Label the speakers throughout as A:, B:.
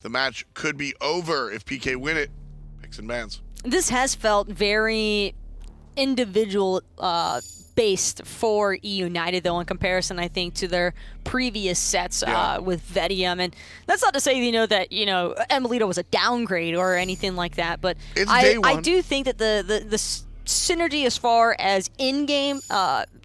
A: the match could be over if PK win it. Picks and bans.
B: This has felt very individual based for eUnited, though, in comparison, I think, to their previous sets with Vedium. And that's not to say, that, emilitoooooo was a downgrade or anything like that, but I do think that the synergy as far as in-game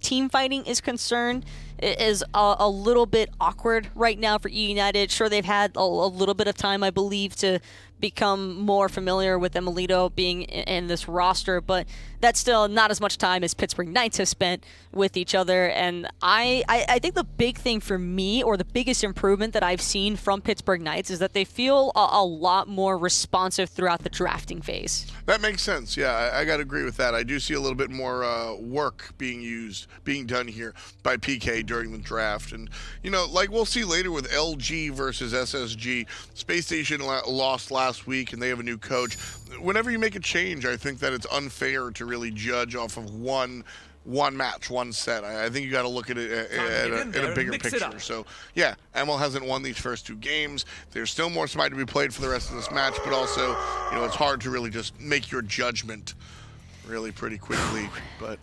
B: team fighting is concerned is a little bit awkward right now for eUnited. Sure, they've had a little bit of time, I believe, to become more familiar with emilitoooooo being in this roster, but that's still not as much time as Pittsburgh Knights have spent with each other. And I think the big thing for me, or the biggest improvement that I've seen from Pittsburgh Knights, is that they feel a lot more responsive throughout the drafting phase.
A: That makes sense. Yeah, I got to agree with that. I do see a little bit more work being done here by PK during the draft. And, like we'll see later with LG versus SSG, Space Station lost last week and they have a new coach. Whenever you make a change, I think that it's unfair to really judge off of one match, one set. I think you got to look at it in a bigger picture. So, yeah, Emil hasn't won these first 2 games. There's still more SMITE to be played for the rest of this match, but also, it's hard to really just make your judgment really pretty quickly. But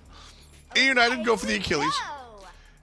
A: eUnited go for the Achilles.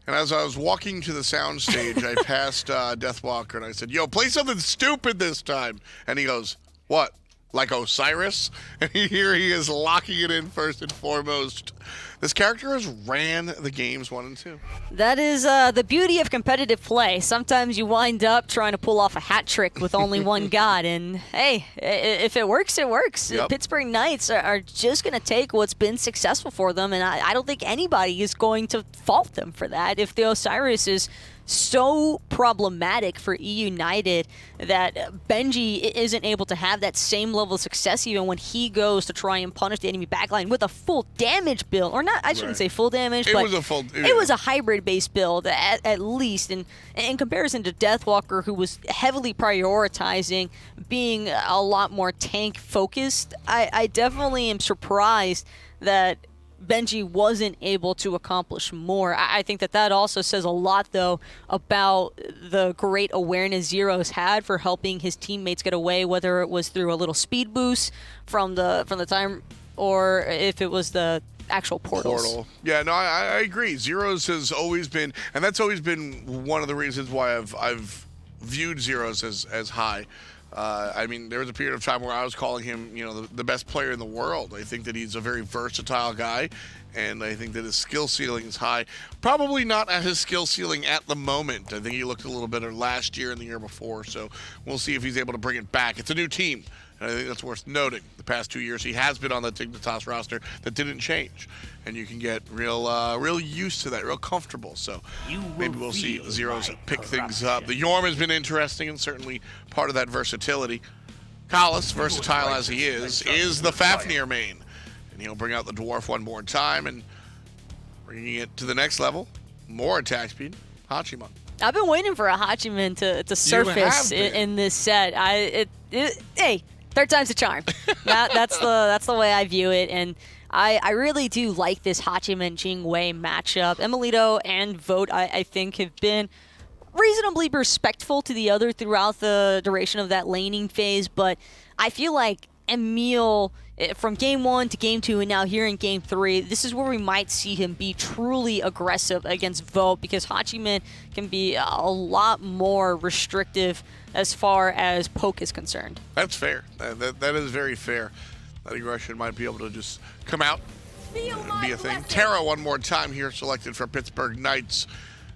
A: And as I was walking to the sound stage, I passed Deathwalker and I said, "Yo, play something stupid this time." And he goes, "What? Like Osiris?" And here he is locking it in first and foremost. This character has ran the games 1 and 2.
B: That is the beauty of competitive play. Sometimes you wind up trying to pull off a hat trick with only one god, and hey, if it works, it works.
A: Yep.
B: Pittsburgh Knights are just going to take what's been successful for them, and I don't think anybody is going to fault them for that. If the Osiris is so problematic for eUnited that Benji isn't able to have that same level of success even when he goes to try and punish the enemy backline with a full damage build, or not, I shouldn't say full damage, but it was a hybrid-based build at least, and in comparison to Deathwalker, who was heavily prioritizing being a lot more tank-focused, I definitely am surprised that Benji wasn't able to accomplish more. I think that also says a lot, though, about the great awareness Zyrhoes had for helping his teammates get away, whether it was through a little speed boost from the time, or if it was the actual portals.
A: Yeah, no, I agree. Zyrhoes has always been, and that's always been one of the reasons why I've viewed Zyrhoes as high. I mean, there was a period of time where I was calling him, the best player in the world. I think that he's a very versatile guy, and I think that his skill ceiling is high. Probably not at his skill ceiling at the moment. I think he looked a little better last year and the year before, so we'll see if he's able to bring it back. It's a new team, and I think that's worth noting. The past 2 years, he has been on the Dignitas roster. That didn't change, and you can get real used to that, real comfortable. So maybe we'll see Zyrhoes pick things up. The Yorm has been interesting and certainly part of that versatility. Kalis, versatile as he is the Fafnir main, and he'll bring out the Dwarf one more time and bringing it to the next level. More attack speed. Hachiman.
B: I've been waiting for a Hachiman to surface in this set. Hey, third time's a charm. That's the way I view it, and I really do like this Hachiman Jing matchup. emilitoooooo and Vote, I think, have been reasonably respectful to the other throughout the duration of that laning phase, but I feel like Emil, from game 1 to game 2 and now here in game 3, this is where we might see him be truly aggressive against Vote, because Hachiman can be a lot more restrictive as far as poke is concerned.
A: That's fair. That is very fair. That aggression might be able to just come out and be a thing. Terra one more time here, selected for Pittsburgh Knights.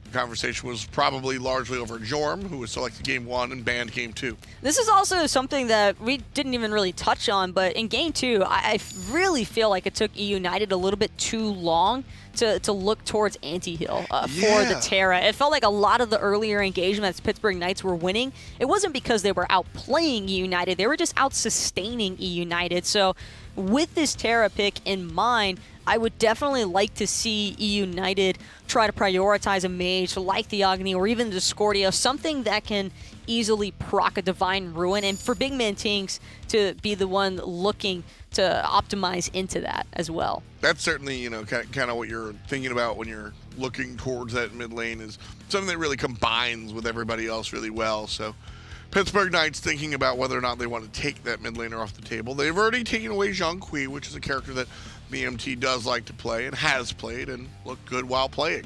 A: The conversation was probably largely over Jorm, who was selected game 1 and banned game 2.
B: This is also something that we didn't even really touch on, but in game 2, I really feel like it took eUnited a little bit too long to look towards anti-heal for the Terra. It felt like a lot of the earlier engagements Pittsburgh Knights were winning, it wasn't because they were outplaying eUnited, they were just out-sustaining eUnited. So with this Terra pick in mind, I would definitely like to see eUnited try to prioritize a mage like the Agni or even the Discordia, something that can easily proc a Divine Ruin, and for BigManTingz to be the one looking to optimize into that as well. That's
A: certainly, kind of what you're thinking about when you're looking towards that mid lane, is something that really combines with everybody else really well. So Pittsburgh Knights thinking about whether or not they want to take that mid laner off the table. They've already taken away Zhang Kui, which is a character that BMT does like to play and has played and looked good while playing.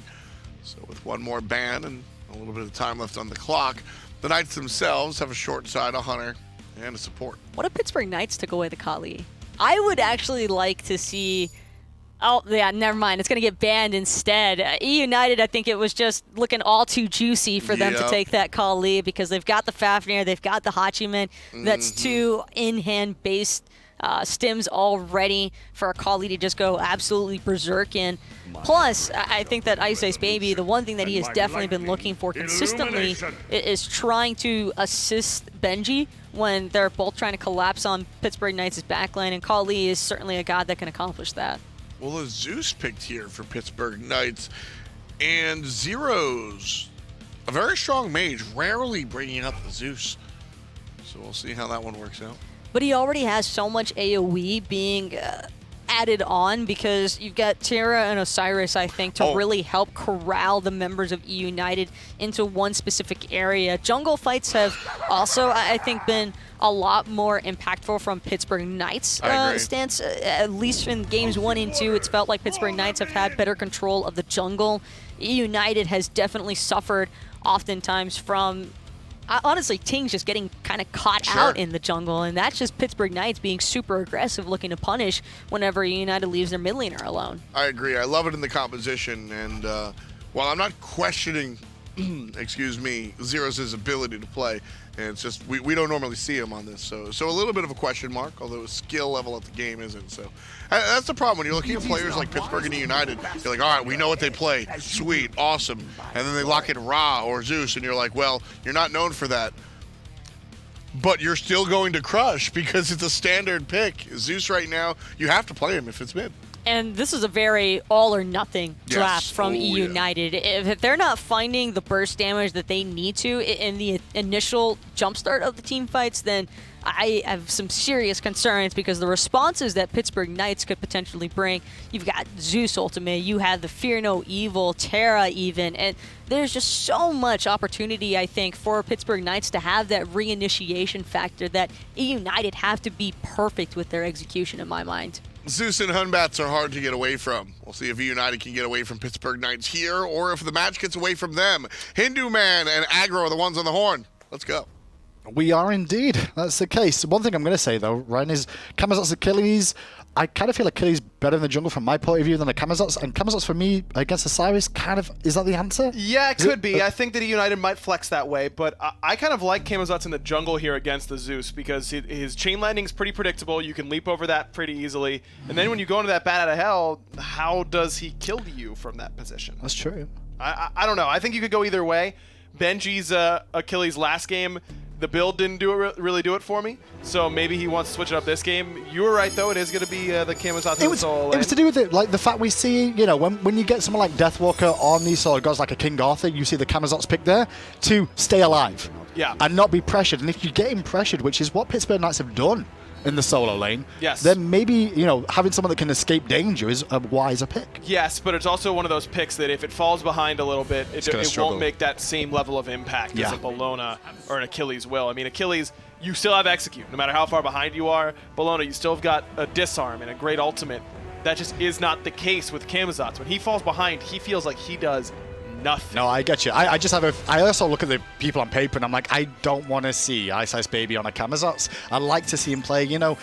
A: So with one more ban and a little bit of time left on the clock, the Knights themselves have a short side, a hunter, and a support.
B: What if Pittsburgh Knights took away the Kali? I would actually like to see... Oh, yeah, never mind. It's going to get banned instead. eUnited, I think it was just looking all too juicy for them to take that Kali because they've got the Fafnir, they've got the Hachiman. That's two in-hand based stims already for a Kali to just go absolutely berserk in. Plus, I think that iceicebaby, the one thing that he has definitely been looking for consistently is trying to assist Benji when they're both trying to collapse on Pittsburgh Knights' backline, and Kali is certainly a god that can accomplish that.
A: Well, a Zeus picked here for Pittsburgh Knights, and Zyrhoes, a very strong mage, rarely bringing up the Zeus. So we'll see how that one works out.
B: But he already has so much AoE being added on because you've got Terra and Osiris, I think, to really help corral the members of eUnited into one specific area. Jungle fights have also, I think, been a lot more impactful from Pittsburgh Knights' stance. At least in games 1 and 2, it's felt like Pittsburgh Knights have had better control of the jungle. eUnited has definitely suffered oftentimes from, honestly, Tingz just getting kind of caught out in the jungle, and that's just Pittsburgh Knights being super aggressive, looking to punish whenever eUnited leaves their mid laner alone.
A: I agree. I love it in the composition, and while I'm not questioning, excuse me, Zyrhoes' ability to play, and it's just we don't normally see him on this, so a little bit of a question mark, although his skill level at the game isn't. So that's the problem when you're looking at players like Pittsburgh and eUnited. You're like, all right, we know what they play, sweet, awesome, and then they lock in Ra or Zeus, and you're like, well, you're not known for that, but you're still going to crush because it's a standard pick. Zeus right now, you have to play him if it's mid.
B: And this is a very all-or-nothing draft from eUnited. If they're not finding the burst damage that they need to in the initial jumpstart of the team fights, then I have some serious concerns because the responses that Pittsburgh Knights could potentially bring, you've got Zeus Ultimate, you have the Fear No Evil, Terra even, and there's just so much opportunity, I think, for Pittsburgh Knights to have that reinitiation factor that eUnited have to be perfect with their execution in my mind.
A: Zeus and Hunbats are hard to get away from. We'll see if eUnited can get away from Pittsburgh Knights here, or if the match gets away from them. Hindu Man and Aggro are the ones on the horn. Let's go.
C: We are indeed. That's the case. One thing I'm going to say, though, Ryan, is Camazotz Achilles. I kind of feel Achilles better in the jungle from my point of view than a Camazotz. And Camazotz, for me, against Osiris, kind of, is that the answer?
D: Yeah, it could be. I think that eUnited might flex that way, but I kind of like Camazotz in the jungle here against the Zeus because his chain landing is pretty predictable. You can leap over that pretty easily. And then when you go into that bat out of hell, how does he kill you from that position?
C: That's true.
D: I don't know. I think you could go either way. Benji's Achilles last game, the build didn't really do it for me, so maybe he wants to switch it up this game. You were right, though. It is going to be the Camazotz and the solo lane.
C: It was to do with it, like the fact we see, you know, when you get someone like Deathwalker on these sort of gods like a King Arthur, you see the Camazotz pick there to stay alive and not be pressured. And if you get him pressured, which is what Pittsburgh Knights have done in the solo lane, then maybe, you know, having someone that can escape danger is a wiser pick.
D: Yes, but it's also one of those picks that if it falls behind a little bit, it won't make that same level of impact as a Bellona or an Achilles will. I mean, Achilles, you still have execute. No matter how far behind you are, Bellona, you still have got a disarm and a great ultimate. That just is not the case with Camazotz. When he falls behind, he feels like he does nothing.
C: No, I get you. I just have I also look at the people on paper and I'm like, I don't want to see iceicebaby on a Camazotz. I like to see him play, you know.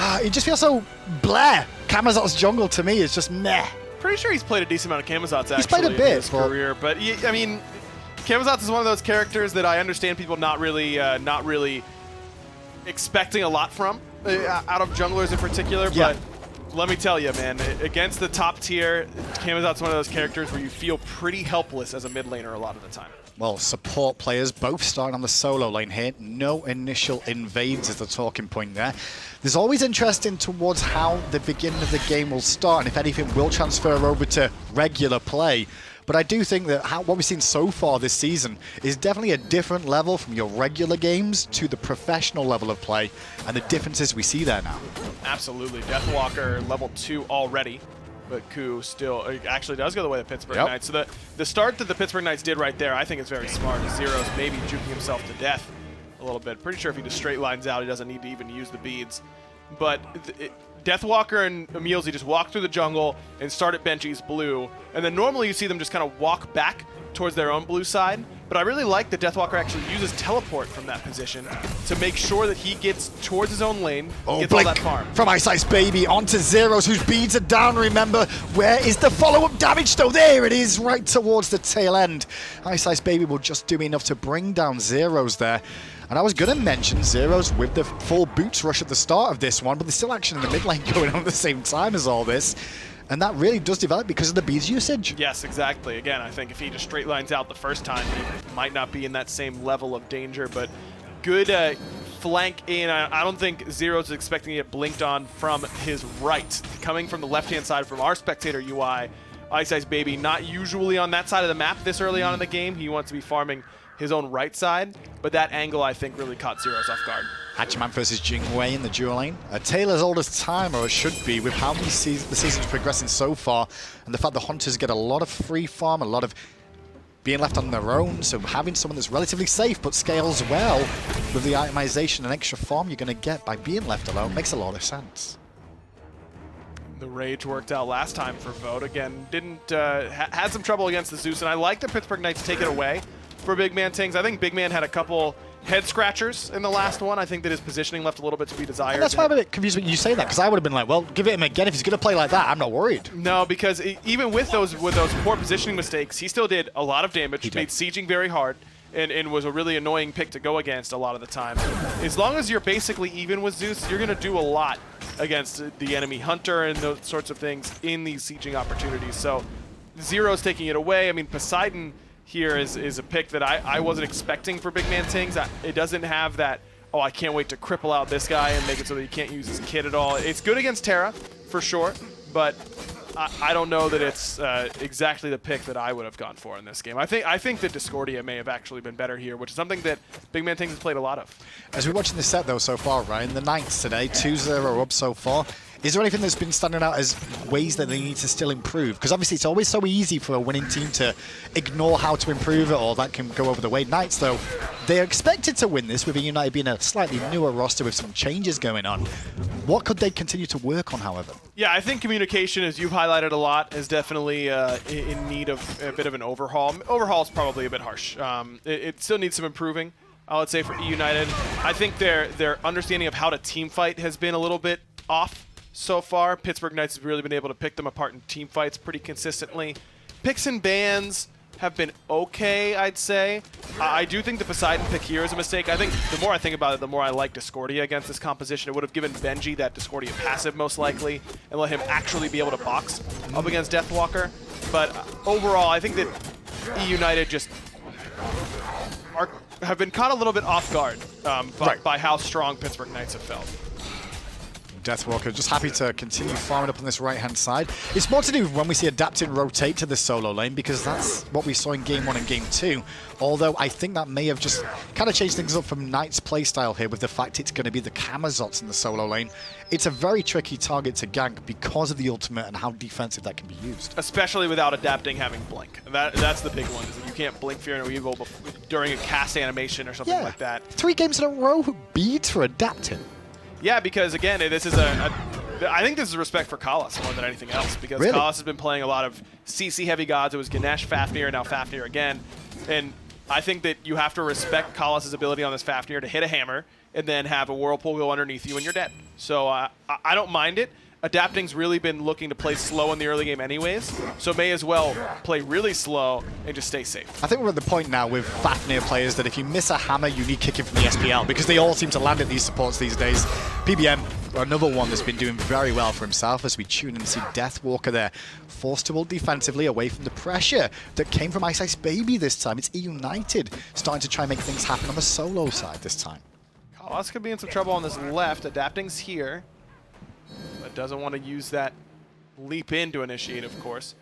C: It just feels so blah. Camazotz jungle to me is just meh.
D: Pretty sure he's played a decent amount of Camazotz actually
C: he's played a bit
D: in his career, but I mean, Camazotz is one of those characters that I understand people not really expecting a lot from out of junglers in particular, but let me tell you, man, against the top tier, Camazotz is one of those characters where you feel pretty helpless as a mid laner a lot of the time.
C: Well, support players both starting on the solo lane here. No initial invades is the talking point there. There's always interesting towards how the beginning of the game will start and if anything will transfer over to regular play. But I do think that what we've seen so far this season is definitely a different level from your regular games to the professional level of play, and the differences we see there now.
D: Absolutely. Deathwalker level 2 already, but Ku still actually does go the way of the Pittsburgh Knights. So the start that the Pittsburgh Knights did right there, I think is very smart. Zyrhoes maybe juking himself to death. a little bit. Pretty sure if he just straight lines out, he doesn't need to even use the beads. But Deathwalker and emilZy just walk through the jungle and start at Benji's blue. And then normally you see them just kind of walk back towards their own blue side. But I really like that Deathwalker actually uses teleport from that position to make sure that he gets towards his own lane, gets all that farm.
C: From iceicebaby onto Zyrhoes, whose beads are down, remember. Where is the follow-up damage though? There it is, right towards the tail end. iceicebaby will just do enough to bring down Zyrhoes there. And I was going to mention Zyrhoes with the full boots rush at the start of this one, but there's still action in the mid lane going on at the same time as all this. And that really does develop because of the beads usage.
D: Yes, exactly. Again, I think if he just straight lines out the first time, he might not be in that same level of danger, but good flank in. I don't think Zyrhoes is expecting to get blinked on from his right. Coming from the left-hand side from our spectator UI, iceicebaby not usually on that side of the map this early on in the game. He wants to be farming his own right side, but that angle I think really caught Zyrhoes off guard.
C: Hachiman versus Jing in the dual lane. A tale as old as time, or it should be, with how the season's progressing so far, and the fact the Hunters get a lot of free farm, a lot of being left on their own, so having someone that's relatively safe but scales well with the itemization and extra farm you're going to get by being left alone makes a lot of sense.
D: The rage worked out last time for Vote. Again, had some trouble against the Zeus, and I like the Pittsburgh Knights take it away for BigManTingz. I think BigMan had a couple head scratchers in the last one. I think that his positioning left a little bit to be desired.
C: And that's why I'm a bit confused when you say that, because I would have been like, well, give it him again. If he's going to play like that, I'm not worried.
D: No, because even with those poor positioning mistakes, he still did a lot of damage, made sieging very hard, and was a really annoying pick to go against a lot of the time. As long as you're basically even with Zeus, you're going to do a lot against the enemy Hunter and those sorts of things in these sieging opportunities. So Zyrhoes taking it away. I mean, Poseidon here is a pick that I wasn't expecting for BigManTingz. It doesn't have that, oh, I can't wait to cripple out this guy and make it so that he can't use his kit at all. It's good against Terra, for sure, but I don't know that it's exactly the pick that I would have gone for in this game. I think that Discordia may have actually been better here, which is something that BigManTingz has played a lot of.
C: As we're watching this set, though, so far, Ryan, the Knights today, 2-0 up so far. Is there anything that's been standing out as ways that they need to still improve? Because obviously it's always so easy for a winning team to ignore how to improve it, or that can go over the way. Knights, though, they're expected to win this, with eUnited being a slightly newer roster with some changes going on. What could they continue to work on, however? Yeah,
D: I think communication, as you've highlighted a lot, is definitely in need of a bit of an overhaul. Overhaul is probably a bit harsh. It still needs some improving, I would say, for eUnited. I think their understanding of how to team fight has been a little bit off so far. Pittsburgh Knights have really been able to pick them apart in team fights pretty consistently. Picks and bans have been okay, I'd say. I do think the Poseidon pick here is a mistake. I think the more I think about it, the more I like Discordia against this composition. It would have given Benji that Discordia passive most likely and let him actually be able to box up against Deathwalker. But overall, I think that eUnited just have been caught a little bit off guard by how strong Pittsburgh Knights have felt.
C: Deathwalker just happy to continue farming up on this right-hand side. It's more to do when we see Adapting rotate to the solo lane, because that's what we saw in Game 1 and Game 2. Although I think that may have just kind of changed things up from Knight's playstyle here with the fact it's going to be the Camazotz in the solo lane. It's a very tricky target to gank because of the ultimate and how defensive that can be used.
D: Especially without Adapting having blink. That's the big one, is that you can't blink Fear No Evil during a cast animation or something like that.
C: 3 games in a row beats for Adapting.
D: Yeah, because again, this is I think this is respect for Kalas more than anything else, because Kalas has been playing a lot of CC heavy gods. It was Ganesh, Fafnir, now Fafnir again. And I think that you have to respect Kalas' ability on this Fafnir to hit a hammer and then have a whirlpool go underneath you and you're dead. So I don't mind it. Adapting's really been looking to play slow in the early game anyways, so may as well play really slow and just stay safe.
C: I think we're at the point now with Fafnir players that if you miss a hammer, you need kicking from the SPL, because they all seem to land at these supports these days. PBM, another one that's been doing very well for himself, as we tune in and see Deathwalker there, forced to ult defensively away from the pressure that came from iceicebaby this time. It's eUnited starting to try and make things happen on the solo side this time.
D: Kalas could be in some trouble on this left. Adapting's here, but doesn't want to use that leap in to initiate, of course.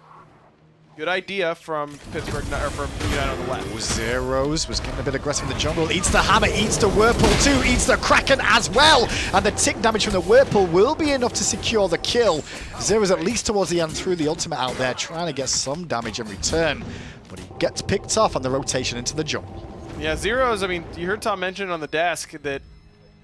D: Good idea from Pittsburgh, or from eUnited on the left.
C: Zyrhoes was getting a bit aggressive in the jungle. Eats the hammer, eats the whirlpool too, eats the Kraken as well. And the tick damage from the whirlpool will be enough to secure the kill. Zyrhoes at least towards the end threw the ultimate out there, trying to get some damage in return. But he gets picked off on the rotation into the jungle.
D: Yeah, Zyrhoes, I mean, you heard Tom mention on the desk that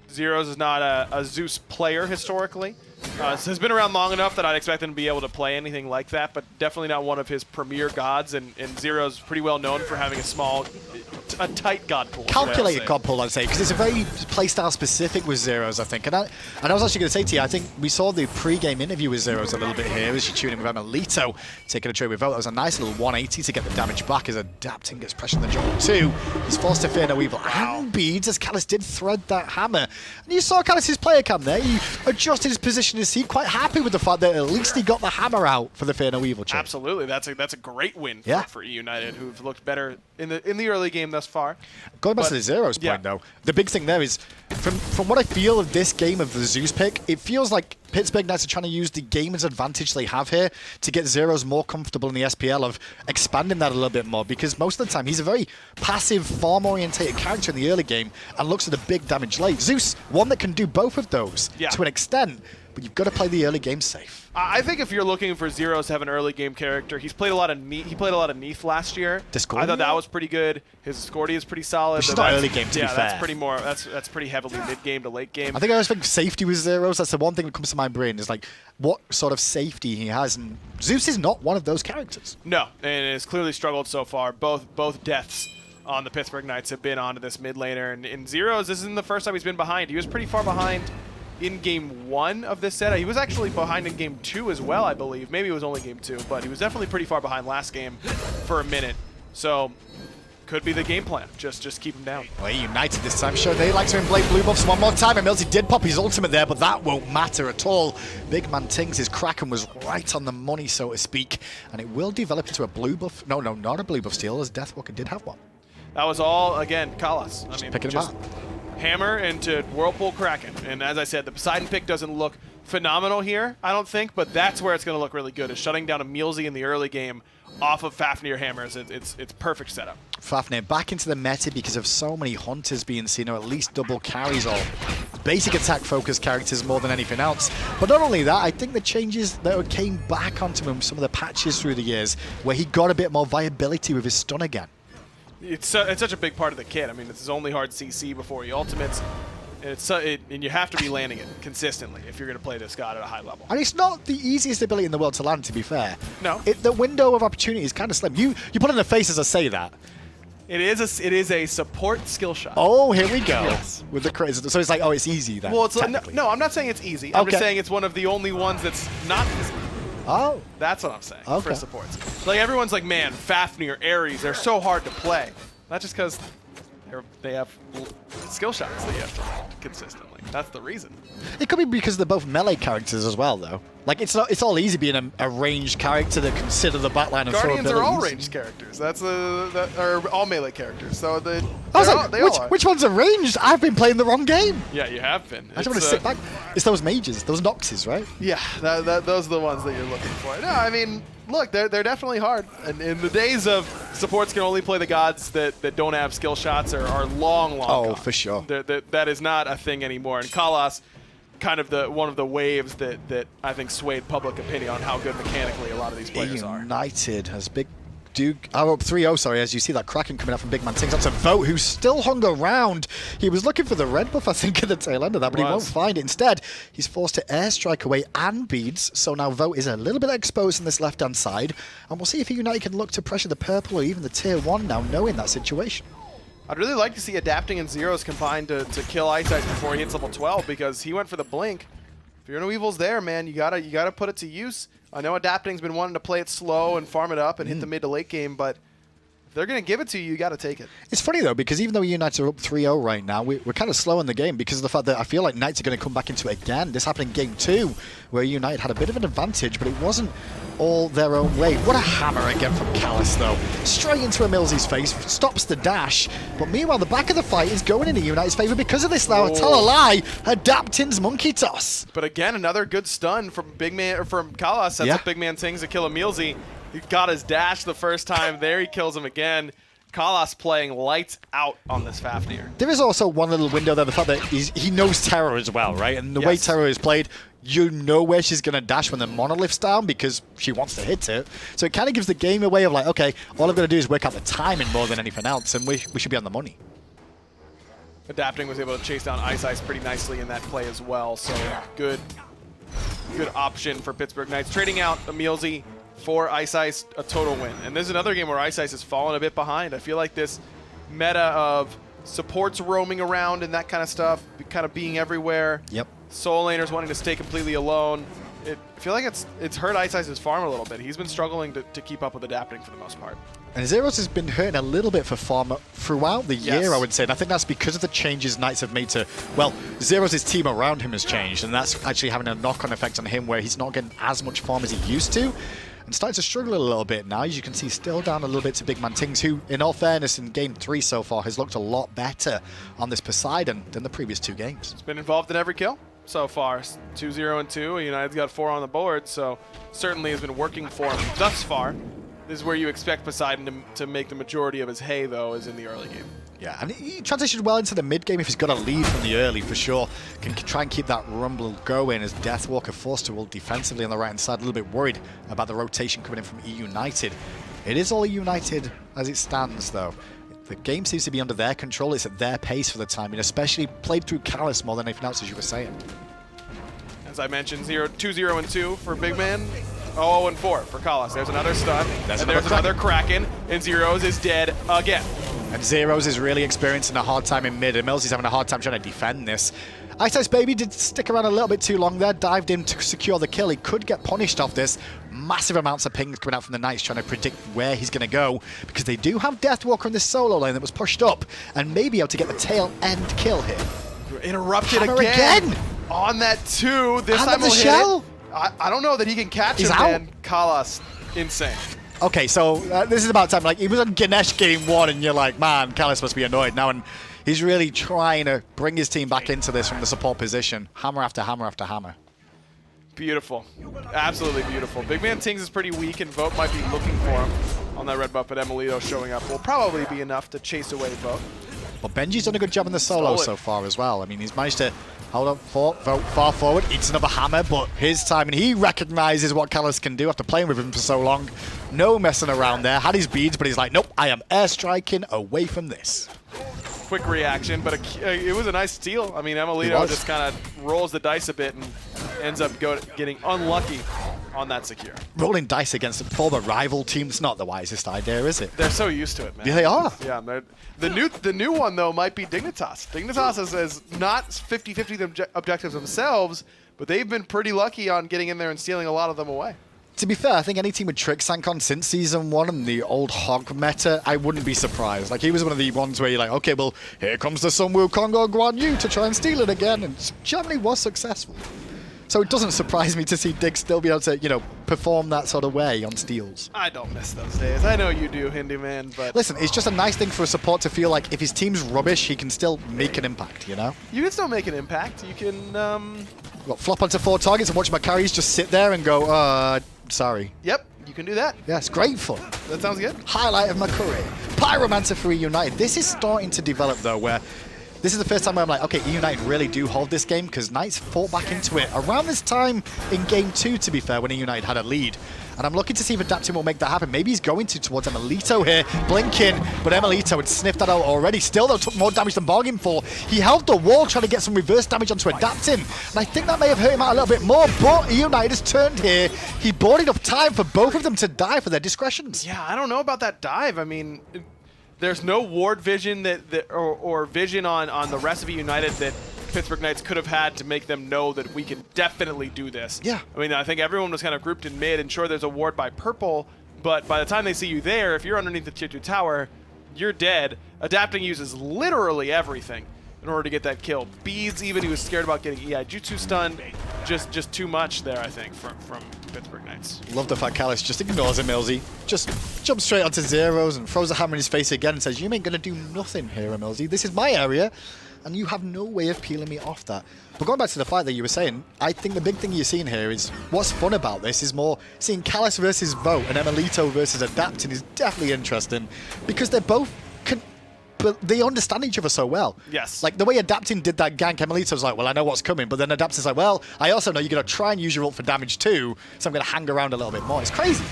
D: Zyrhoes is not a Zeus player historically. Has been around long enough that I'd expect him to be able to play anything like that, but definitely not one of his premier gods, and Zyrhoes pretty well known for having a tight god pool.
C: Calculated god pool, I'd say, because it's a very playstyle specific with Zyrhoes, I think. And I was actually going to say to you, I think we saw the pre-game interview with Zyrhoes a little bit here as you tune in with Emilito taking a trade with Vote. That was a nice little 180 to get the damage back as Adapting gets pressure in the jungle too. He's forced to fear no evil and beads as Calus did thread that hammer. And you saw Calus's player cam there. He adjusted his position in his seat, quite happy with the fact that at least he got the hammer out for the fear no evil trade.
D: Absolutely, that's a great win for eUnited, who've looked better in the early game thus far.
C: Going back to the Zyrhoes point though, the big thing there is from what I feel of this game of the Zeus pick, it feels like Pittsburgh Knights are trying to use the gamer's advantage they have here to get Zyrhoes more comfortable in the SPL of expanding that a little bit more, because most of the time he's a very passive, farm-orientated character in the early game and looks at the big damage late. Zeus, one that can do both of those to an extent, but you've got to play the early game safe.
D: I think if you're looking for Zyrhoes to have an early game character, he's played a lot of Neath last year.
C: Discordia?
D: I thought that was pretty good. His Discordia is pretty solid.
C: Which is not early game, to be fair.
D: That's pretty heavily mid game to late game.
C: I think I always think safety with Zyrhoes. That's the one thing that comes to my brain is like what sort of safety he has, and Zeus is not one of those characters.
D: No, and has clearly struggled so far. Both deaths on the Pittsburgh Knights have been onto this mid laner, and in Zyrhoes, this isn't the first time he's been behind. He was pretty far behind in game 1 of this set. He was actually behind in game 2 as well, I believe. Maybe it was only game 2, but he was definitely pretty far behind last game for a minute. So could be the game plan. Just keep him down.
C: Well, eUnited this time. Sure, they like to inflate blue buffs one more time. emilZy did pop his ultimate there, but that won't matter at all. BigManTingz, his Kraken was right on the money, so to speak, and it will develop into a blue buff. No, not a blue buff steal, as Deathwalker did have one.
D: That was all, again, Calus. I mean,
C: picking him up.
D: Hammer into Whirlpool Kraken. And as I said, the Poseidon pick doesn't look phenomenal here, I don't think, but that's where it's going to look really good, is shutting down EmilZy in the early game off of Fafnir hammers. It's perfect setup.
C: Fafnir back into the meta because of so many hunters being seen, or at least double carries, or basic attack focused characters more than anything else. But not only that, I think the changes that came back onto him, some of the patches through the years, where he got a bit more viability with his stun again.
D: It's such a big part of the kit. I mean, it's his only hard CC before he ultimates, and you have to be landing it consistently if you're going to play this god at a high level.
C: And it's not the easiest ability in the world to land, to be fair.
D: No.
C: The window of opportunity is kind of slim. You put it in the face as I say that.
D: It is a support skill shot.
C: Oh, here we go. Yes. With the crazy. So it's like, oh, it's easy then.
D: Well, it's like, no, I'm not saying it's easy. I'm just saying it's one of the only ones that's not easy.
C: Oh.
D: That's what I'm saying for supports. Like, everyone's like, man, Fafnir, Ares, they're so hard to play. Not just because they have skill shots that you have to land consistently. That's the reason.
C: It could be because they're both melee characters as well, though. Like, it's all easy being a ranged character that consider the backline and throw abilities.
D: Guardians are all ranged characters. That's are all melee characters. So
C: which ones are ranged? I've been playing the wrong game.
D: Yeah, you have been.
C: I just want to sit back. It's those mages, those Noxes, right?
D: Yeah, those are the ones that you're looking for. No, I mean, look, they're definitely hard. And in the days of supports can only play the gods that don't have skill shots or are long
C: Oh,
D: gone.
C: for sure.
D: That is not a thing anymore. And Calus, kind of one of the waves that I think swayed public opinion on how good mechanically a lot of these players are.
C: eUnited has big Duke. Oh, up 3-0, sorry, as you see that Kraken coming out from BigManTingz. That's a Vote who still hung around. He was looking for the red buff, I think, at the tail end of that, but he won't find it. Instead, he's forced to airstrike away and beads, so now Vote is a little bit exposed on this left-hand side, and we'll see if eUnited can look to pressure the purple or even the tier 1 now, knowing that situation.
D: I'd really like to see Adapting and Zyrhoes combined to kill Ice before he hits level 12, because he went for the blink. If you're no evils there, man, you gotta put it to use. I know Adapting's been wanting to play it slow and farm it up and hit the mid to late game, but if they're going to give it to you, you got to take it.
C: It's funny, though, because even though eUnited are up 3-0 right now, we're kind of slow in the game because of the fact that I feel like Knights are going to come back into it again. This happened in game 2, where eUnited had a bit of an advantage, but it wasn't all their own way. What a hammer again from Calus, though. Straight into EmilZy's face, stops the dash, but meanwhile, the back of the fight is going into eUnited's favor because of this now. I tell a lie, Adapting's monkey toss.
D: But again, another good stun from Calus. Sets up BigManTingz to kill EmilZy. He got his dash the first time there. He kills him again. Calus playing lights out on this Fafnir.
C: There is also one little window there, the fact that he knows Terra as well, right? And the way Terra is played, you know where she's going to dash when the monolith's down because she wants to hit it. So it kind of gives the game a way of like, okay, all I've got to do is work out the timing more than anything else, and we should be on the money.
D: Adapting was able to chase down Ice pretty nicely in that play as well. So good option for Pittsburgh Knights. Trading out emilZy for Ice, a total win. And there's another game where Ice has fallen a bit behind. I feel like this meta of supports roaming around and that kind of stuff, kind of being everywhere.
C: Yep.
D: Soul laners wanting to stay completely alone. I feel like it's hurt Ice's farm a little bit. He's been struggling to keep up with adapting for the most part.
C: And Zyrhoes has been hurting a little bit for farm throughout the year, I would say. And I think that's because of the changes Knights have made to, well, Zyrhoes' team around him has changed. And that's actually having a knock-on effect on him where he's not getting as much farm as he used to. And starting to struggle a little bit now. As you can see, still down a little bit to BigManTingz, who, in all fairness, in Game 3 so far, has looked a lot better on this Poseidon than the previous 2 games.
D: He's been involved in every kill so far. 2-0 and 2. United's got 4 on the board, so certainly has been working for him thus far. This is where you expect Poseidon to make the majority of his hay, though, is in the early game.
C: Yeah, and he transitioned well into the mid game if he's got a lead from the early, for sure. Can try and keep that rumble going as Deathwalker forced to ult defensively on the right-hand side. A little bit worried about the rotation coming in from eUnited. It is all eUnited as it stands, though. The game seems to be under their control. It's at their pace for the time, and especially played through Callus more than anything else, as you were saying.
D: As I mentioned, 2-0 and 2 for Big Man. 0 and 4 for Callus. There's another stun, and there's another Kraken, and Zyrhoes is dead again.
C: And Zyrhoes is really experiencing a hard time in mid. emilZy's having a hard time trying to defend this. iceicebaby did stick around a little bit too long there, dived in to secure the kill. He could get punished off this. Massive amounts of pings coming out from the Knights trying to predict where he's going to go, because they do have Deathwalker in this solo lane that was pushed up and may be able to get the tail end kill here.
D: Interrupted again! On that 2, this time he'll hit it. I don't know that he can catch him, man. Callus, insane.
C: Okay, so this is about time. Like, he was on Ganesh game 1, and you're like, man, Callus must be annoyed now, and he's really trying to bring his team back into this from the support position. Hammer after hammer after hammer.
D: Beautiful. Absolutely beautiful. BigManTingz is pretty weak, and Vote might be looking for him on that red buff, but emilitoooooo showing up will probably be enough to chase away Vote.
C: Well, Benji's done a good job in the solo so far as well. I mean, he's managed to hold up far forward, eats another hammer, but his time, and he recognizes what Callus can do after playing with him for so long. No messing around there. Had his beads, but he's like, nope, I am airstriking away from this.
D: Quick reaction, but it was a nice steal. I mean, emilitoooooo just kind of rolls the dice a bit and ends up getting unlucky on that secure.
C: Rolling dice against a former rival team, it's not the wisest idea, is it?
D: They're so used to it, man.
C: Yeah, they are.
D: Yeah, the new one, though, might be Dignitas. Dignitas is not 50-50 the objectives themselves, but they've been pretty lucky on getting in there and stealing a lot of them away.
C: To be fair, I think any team with Trick sank on since Season 1 and the old Hog meta, I wouldn't be surprised. Like, he was one of the ones where you're like, okay, well, here comes the Sunwoo Kongo Guan Yu to try and steal it again, and generally was successful. So it doesn't surprise me to see Dig still be able to, you know, perform that sort of way on steals.
D: I don't miss those days. I know you do, Hindi Man, but...
C: Listen, it's just a nice thing for a support to feel like if his team's rubbish, he can still make an impact, you know?
D: You can still make an impact. You can,
C: What, flop onto 4 targets and watch my carries just sit there and go, sorry.
D: Yep, you can do that.
C: Yeah, it's great fun.
D: That sounds good.
C: Highlight of my career. Pyromancer for eUnited. This is starting to develop, though, where this is the first time where I'm like, okay, eUnited really do hold this game, because Knights fought back into it around this time in Game 2, to be fair, when eUnited had a lead. And I'm looking to see if Adapting will make that happen. Maybe he's going towards emilitoooooo here, blinking, but emilitoooooo had sniffed that out already. Still, though, took more damage than bargained for. He held the wall, trying to get some reverse damage onto Adapting. And I think that may have hurt him out a little bit more, but eUnited has turned here. He bought enough time for both of them to die for their discretions.
D: Yeah, I don't know about that dive. I mean... There's no ward vision or vision on the rest of eUnited that Pittsburgh Knights could have had to make them know that we can definitely do this.
C: Yeah.
D: I mean, I think everyone was kind of grouped in mid, and sure, there's a ward by purple, but by the time they see you there, if you're underneath the tier 2 tower, you're dead. Adapting uses literally everything in order to get that kill. Beads, even, he was scared about getting EI Jutsu stunned. Just too much there, I think, from Pittsburgh Knights.
C: Love the fact Callus just ignores emilZy. Just jumps straight onto Zyrhoes and throws a hammer in his face again and says, you ain't going to do nothing here, emilZy. This is my area, and you have no way of peeling me off that. But going back to the fight that you were saying, I think the big thing you're seeing here is what's fun about this is more seeing Callus versus Vote and emilitoooooo versus Adapting is definitely interesting, because they're both... But they understand each other so well.
D: Yes.
C: Like, the way Adapting did that gank, emilitooooo's like, well, I know what's coming. But then Adapting's like, well, I also know you're going to try and use your ult for damage too, so I'm going to hang around a little bit more. It's crazy.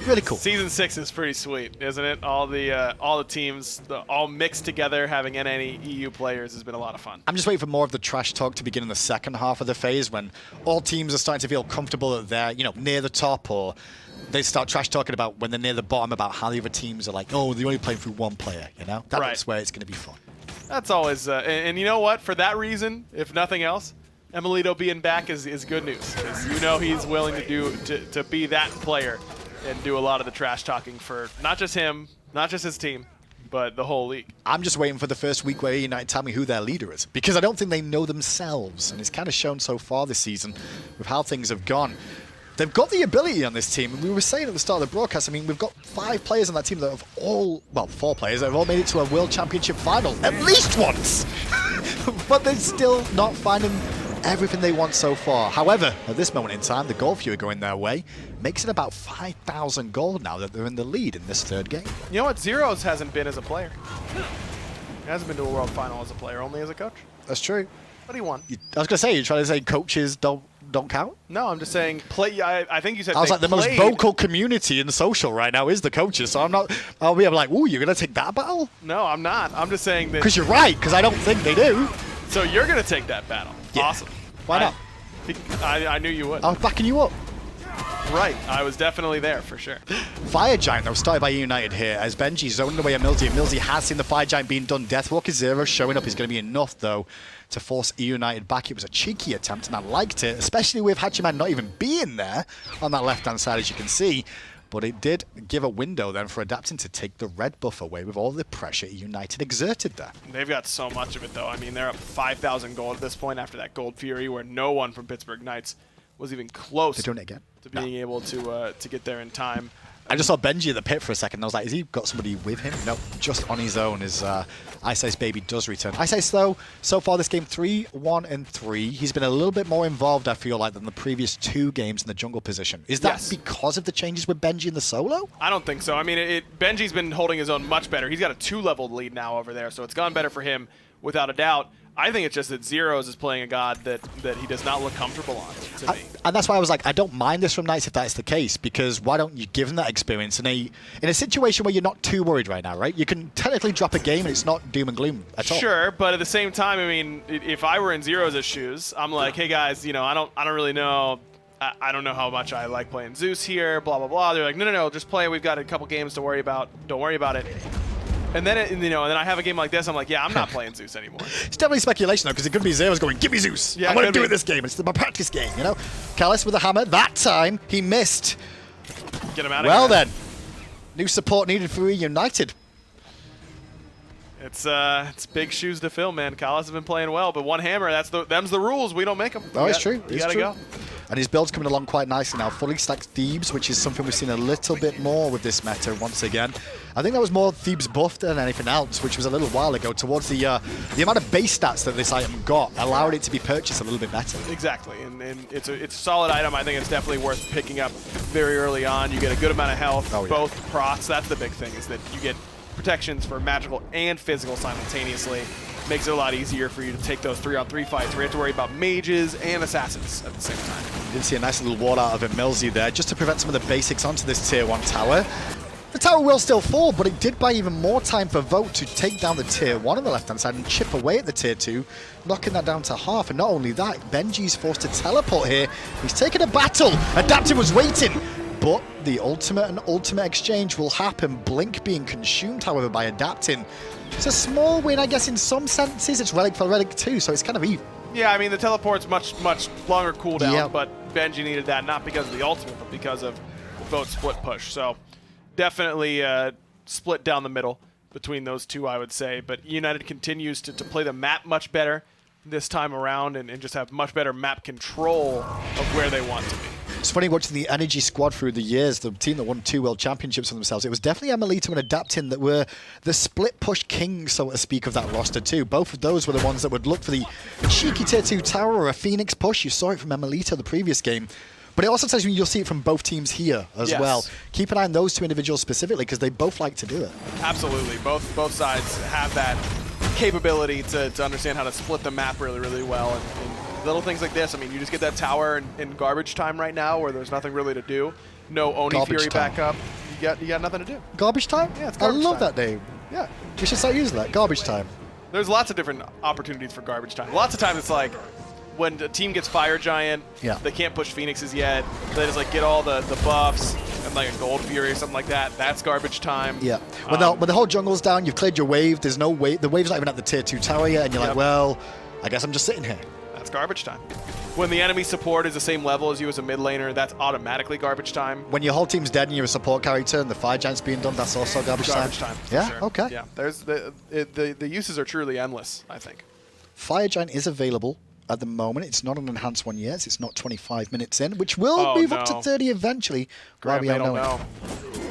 C: Really cool.
D: Season 6 is pretty sweet, isn't it? All the teams, all mixed together, having NA EU players has been a lot of fun.
C: I'm just waiting for more of the trash talk to begin in the second half of the phase when all teams are starting to feel comfortable that they're, near the top, or they start trash talking about when they're near the bottom about how the other teams are like, oh, they're only playing through one player, That's where it's going to be fun.
D: That's always, and you know what? For that reason, if nothing else, Emilito being back is good news. Because he's willing to be that player and do a lot of the trash talking for not just him, not just his team, but the whole league.
C: I'm just waiting for the first week where eUnited tell me who their leader is, because I don't think they know themselves, and it's kind of shown so far this season with how things have gone. They've got the ability on this team, and we were saying at the start of the broadcast, I mean, we've got 5 players on that team that have 4 players that have all made it to a World Championship final, at least once! But they're still not finding everything they want so far. However, at this moment in time, the gold viewer going their way makes it about 5,000 gold now that they're in the lead in this third game.
D: You know what? Zyrhoes hasn't been as a player. He hasn't been to a world final as a player, only as a coach.
C: That's true.
D: But he won.
C: I was going to say, you're trying to say coaches don't count?
D: No, I'm just saying play. I think you said
C: I was like, the most vocal community in social right now is the coaches, so I'll be like, ooh, you're going to take that battle?
D: No, I'm not. I'm just saying that.
C: Because you're right, because I don't think they do.
D: So you're going to take that battle.
C: Yeah.
D: Awesome.
C: Why not?
D: I knew you would.
C: I was backing you up.
D: Right. I was definitely there for sure.
C: Fire Giant, though, started by eUnited here as Benji zoning away emilZy. emilZy has seen the Fire Giant being done. Deathwalker Zero showing up is going to be enough, though, to force eUnited back. It was a cheeky attempt, and I liked it, especially with Hachiman not even being there on that left-hand side, as you can see. But it did give a window then for adapting to take the red buff away with all the pressure eUnited exerted there.
D: They've got so much of it, though. I mean, they're up 5,000 gold at this point after that Gold Fury, where no one from Pittsburgh Knights was even close
C: They're doing it again.
D: to being able to get there in time.
C: I just saw Benji in the pit for a second, and I was like, has he got somebody with him? No, just on his own as iceicebaby does return. Iceice, though, so far this game, 3-1-3. He's been a little bit more involved, I feel like, than the previous 2 games in the jungle position. Is that because of the changes with Benji in the solo?
D: I don't think so. I mean, Benji's been holding his own much better. He's got a 2-level lead now over there, so it's gone better for him without a doubt. I think it's just that Zyrhoes is playing a god that he does not look comfortable on, to me.
C: And that's why I was like, I don't mind this from Knights if that's the case, because why don't you give them that experience in a situation where you're not too worried right now, right? You can technically drop a game and it's not doom and gloom at all.
D: Sure, but at the same time, I mean, if I were in Zyrhoes' shoes, I'm like, hey guys, I don't really know. I don't know how much I like playing Zeus here, blah, blah, blah. They're like, no, just play. We've got a couple games to worry about. Don't worry about it. And then, and then I have a game like this, I'm like, yeah, I'm not playing Zeus anymore.
C: It's definitely speculation, though, because it could be Zyrhoes going, give me Zeus.
D: Yeah,
C: I want to do it this game. It's my practice game, Callis with a hammer. That time, he missed.
D: Get him out of here.
C: Well, then. New support needed for eUnited.
D: It's big shoes to fill, man. Callis has been playing well, but one hammer, them's the rules. We don't make them.
C: Oh, it's true.
D: You gotta go.
C: And his build's coming along quite nicely now. Fully stacked Thebes, which is something we've seen a little bit more with this meta once again. I think that was more Thebes buff than anything else, which was a little while ago, towards the amount of base stats that this item got, allowed it to be purchased a little bit better.
D: Exactly, and it's a solid item. I think it's definitely worth picking up very early on. You get a good amount of health, both procs. That's the big thing, is that you get protections for magical and physical simultaneously. Makes it a lot easier for you to take those 3-on-3 fights where you have to worry about mages and assassins at the same time.
C: You did see a nice little ward out of emilZy there, just to prevent some of the basics onto this tier 1 tower. The tower will still fall, but it did buy even more time for Vote to take down the tier 1 on the left-hand side and chip away at the tier 2, knocking that down to half. And not only that, Benji's forced to teleport here. He's taken a battle. Adaptive was waiting. But the ultimate exchange will happen. Blink being consumed, however, by adapting. It's a small win, I guess, in some senses. It's relic for relic too, so it's kind of even.
D: Yeah, I mean, the teleport's much longer cooldown, but Benji needed that not because of the ultimate, but because of Vote split push. So definitely split down the middle between those two, I would say. But eUnited continues to play the map much better this time around and just have much better map control of where they want to be.
C: It's funny watching the Energy squad through the years, the team that won 2 world championships for themselves. It was definitely emilito and Adaptin that were the split push kings, so to speak, of that roster too. Both of those were the ones that would look for the cheeky tier 2 tower or a Phoenix push. You saw it from emilito the previous game. But it also tells you you'll see it from both teams here as well. Keep an eye on those 2 individuals specifically because they both like to do it.
D: Absolutely. Both sides have that capability to understand how to split the map really, really well. And little things like this, I mean, you just get that tower in garbage time right now where there's nothing really to do. no Oni
C: Garbage
D: Fury
C: time.
D: backup. You got nothing to do.
C: Garbage time?
D: Yeah, it's garbage
C: I love
D: time.
C: that name.
D: Yeah.
C: We should start using that. Garbage time.
D: There's lots of different opportunities for garbage time. Lots of times it's like when a team gets Fire Giant, they can't push Phoenixes yet. They just like get all the buffs and like a Gold Fury or something like that. That's garbage time.
C: Yeah. When the whole jungle's down, you've cleared your wave. There's no wave. The wave's not even at the tier 2 tower yet, and you're like, well, I guess I'm just sitting here.
D: That's garbage time. When the enemy support is the same level as you as a mid laner, that's automatically garbage time.
C: When your whole team's dead and you're a support character and the Fire Giant's being done, that's also garbage time. Yeah.
D: Sure.
C: Okay.
D: Yeah. There's the uses are truly endless, I think.
C: Fire Giant is available at the moment. It's not an enhanced one yet. It's not 25 minutes in, which will move up to 30 eventually.
D: Graham, they don't know.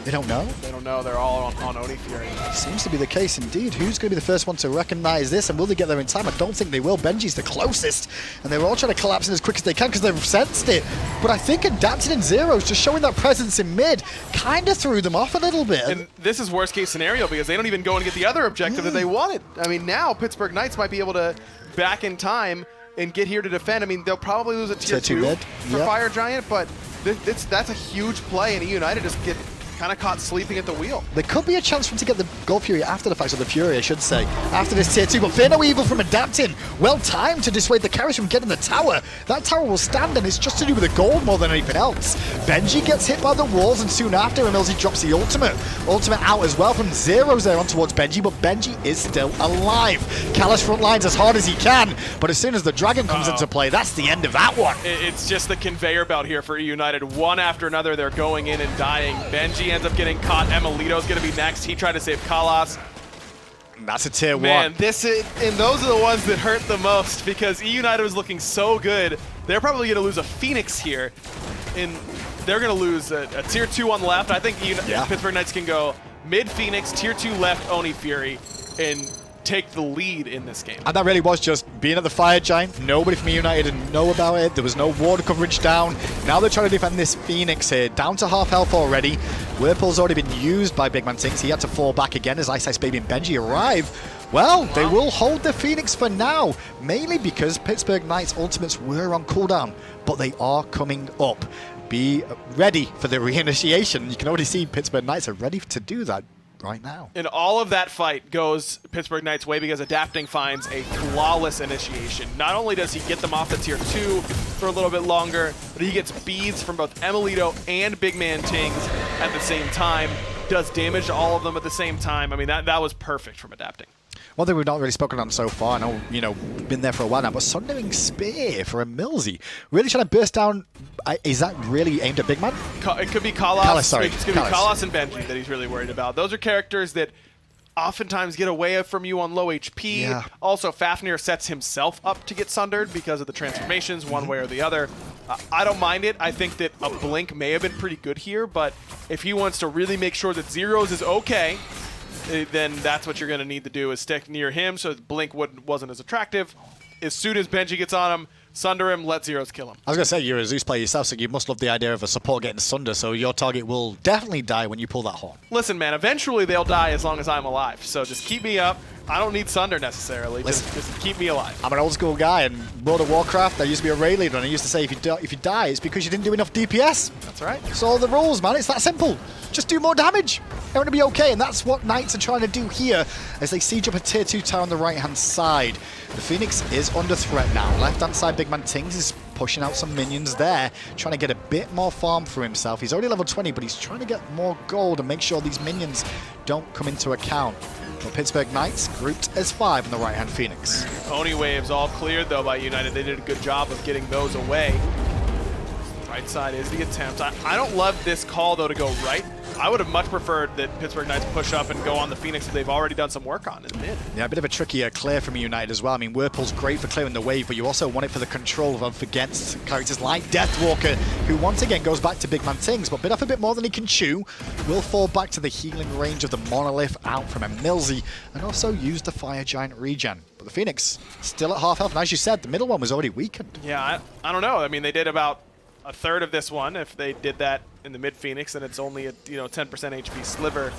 C: They don't know?
D: They don't know. They're all on Oni Fury.
C: Seems to be the case indeed. Who's going to be the first one to recognize this, and will they get there in time? I don't think they will. Benji's the closest, and they're all trying to collapse in as quick as they can because they've sensed it. But I think Adapted and Zyrhoes just showing that presence in mid kind of threw them off a little bit.
D: And this is worst case scenario because they don't even go and get the other objective that they wanted. I mean, now Pittsburgh Knights might be able to back in time and get here to defend. I mean, they'll probably lose a tier 2 for Fire Giant, but that's a huge play, and eUnited just get kind of caught sleeping at the wheel.
C: There could be a chance for him to get the Gold Fury after the fact, or the Fury, I should say, after this tier 2, but fear no evil from adapting. Well timed to dissuade the carries from getting the tower. That tower will stand, and it's just to do with the gold more than anything else. Benji gets hit by the walls, and soon after, emilZy drops the ultimate. Ultimate out as well from Zyrhoes there on towards Benji, but Benji is still alive. Callus front lines as hard as he can, but as soon as the dragon comes into play, that's the end of that one.
D: It's just the conveyor belt here for eUnited. One after another, they're going in and dying. Benji ends up getting caught. Emilito's going to be next. He tried to save Callus.
C: That's a tier 1.
D: Man, and those are the ones that hurt the most because eUnited was looking so good. They're probably going to lose a Phoenix here, and they're going to lose a tier 2 on the left. I think Pittsburgh Knights can go mid Phoenix, tier 2 left Oni Fury, and take the lead in this game.
C: And that really was just being at the Fire Giant. Nobody from eUnited didn't know about it. There was no ward coverage down. Now they're trying to defend this Phoenix here. Down to half health already. Whirlpool's already been used by BigManTingz. He had to fall back again as iceicebaby and Benji arrive. Well, they will hold the Phoenix for now, mainly because Pittsburgh Knights ultimates were on cooldown, but they are coming up. Be ready for the reinitiation. You can already see Pittsburgh Knights are ready to do that right now.
D: And all of that fight goes Pittsburgh Knights' way because Adapting finds a flawless initiation. Not only does he get them off the tier 2 for a little bit longer, but he gets beads from both emilito and BigManTingz at the same time, does damage to all of them at the same time. I mean, that was perfect from Adapting.
C: One thing we've not really spoken on so far, I know, been there for a while now, but Sundering Spear for emilZy. Really trying to burst down. Is that really aimed at Big Man?
D: It could be Callus. It's going to be Callus and Benji that he's really worried about. Those are characters that oftentimes get away from you on low HP.
C: Yeah.
D: Also, Fafnir sets himself up to get sundered because of the transformations, one way or the other. I don't mind it. I think that a Blink may have been pretty good here, but if he wants to really make sure that Zyrhoes is okay, then that's what you're going to need to do is stick near him so Blink wasn't as attractive. As soon as Benji gets on him, sunder him, let Zyrhoes kill him.
C: I was going to say, you're a Zeus player yourself, so you must love the idea of a support getting sunder, so your target will definitely die when you pull that horn.
D: Listen, man, eventually they'll die as long as I'm alive, so just keep me up. I don't need sunder necessarily, just keep me alive. I'm
C: an old school guy, in World of Warcraft, I used to be a raid leader, and I used to say if you die, it's because you didn't do enough DPS.
D: That's right.
C: It's all the rules, man. It's that simple. Just do more damage. They're going to be okay, and that's what Knights are trying to do here as they siege up a tier 2 tower on the right-hand side. The Phoenix is under threat now. Left-hand side, BigManTingz is pushing out some minions there, trying to get a bit more farm for himself. He's already level 20, but he's trying to get more gold and make sure these minions don't come into account. But Pittsburgh Knights grouped as 5 in the right-hand Phoenix.
D: Oni waves all cleared, though, by eUnited. They did a good job of getting those away. Right side is the attempt. I don't love this call, though, to go right. I would have much preferred that Pittsburgh Knights push up and go on the Phoenix that they've already done some work on in mid.
C: Yeah, a bit of a trickier clear from eUnited as well. I mean, Whirlpool's great for clearing the wave, but you also want it for the control of against characters like Deathwalker, who once again goes back to BigManTingz, but bit off a bit more than he can chew. Will fall back to the healing range of the Monolith out from emilZy, and also use the Fire Giant regen. But the Phoenix still at half health, and as you said, the middle one was already weakened.
D: Yeah, I don't know. I mean, they did about a third of this one. If they did that in the mid Phoenix, then it's only a 10% HP sliver.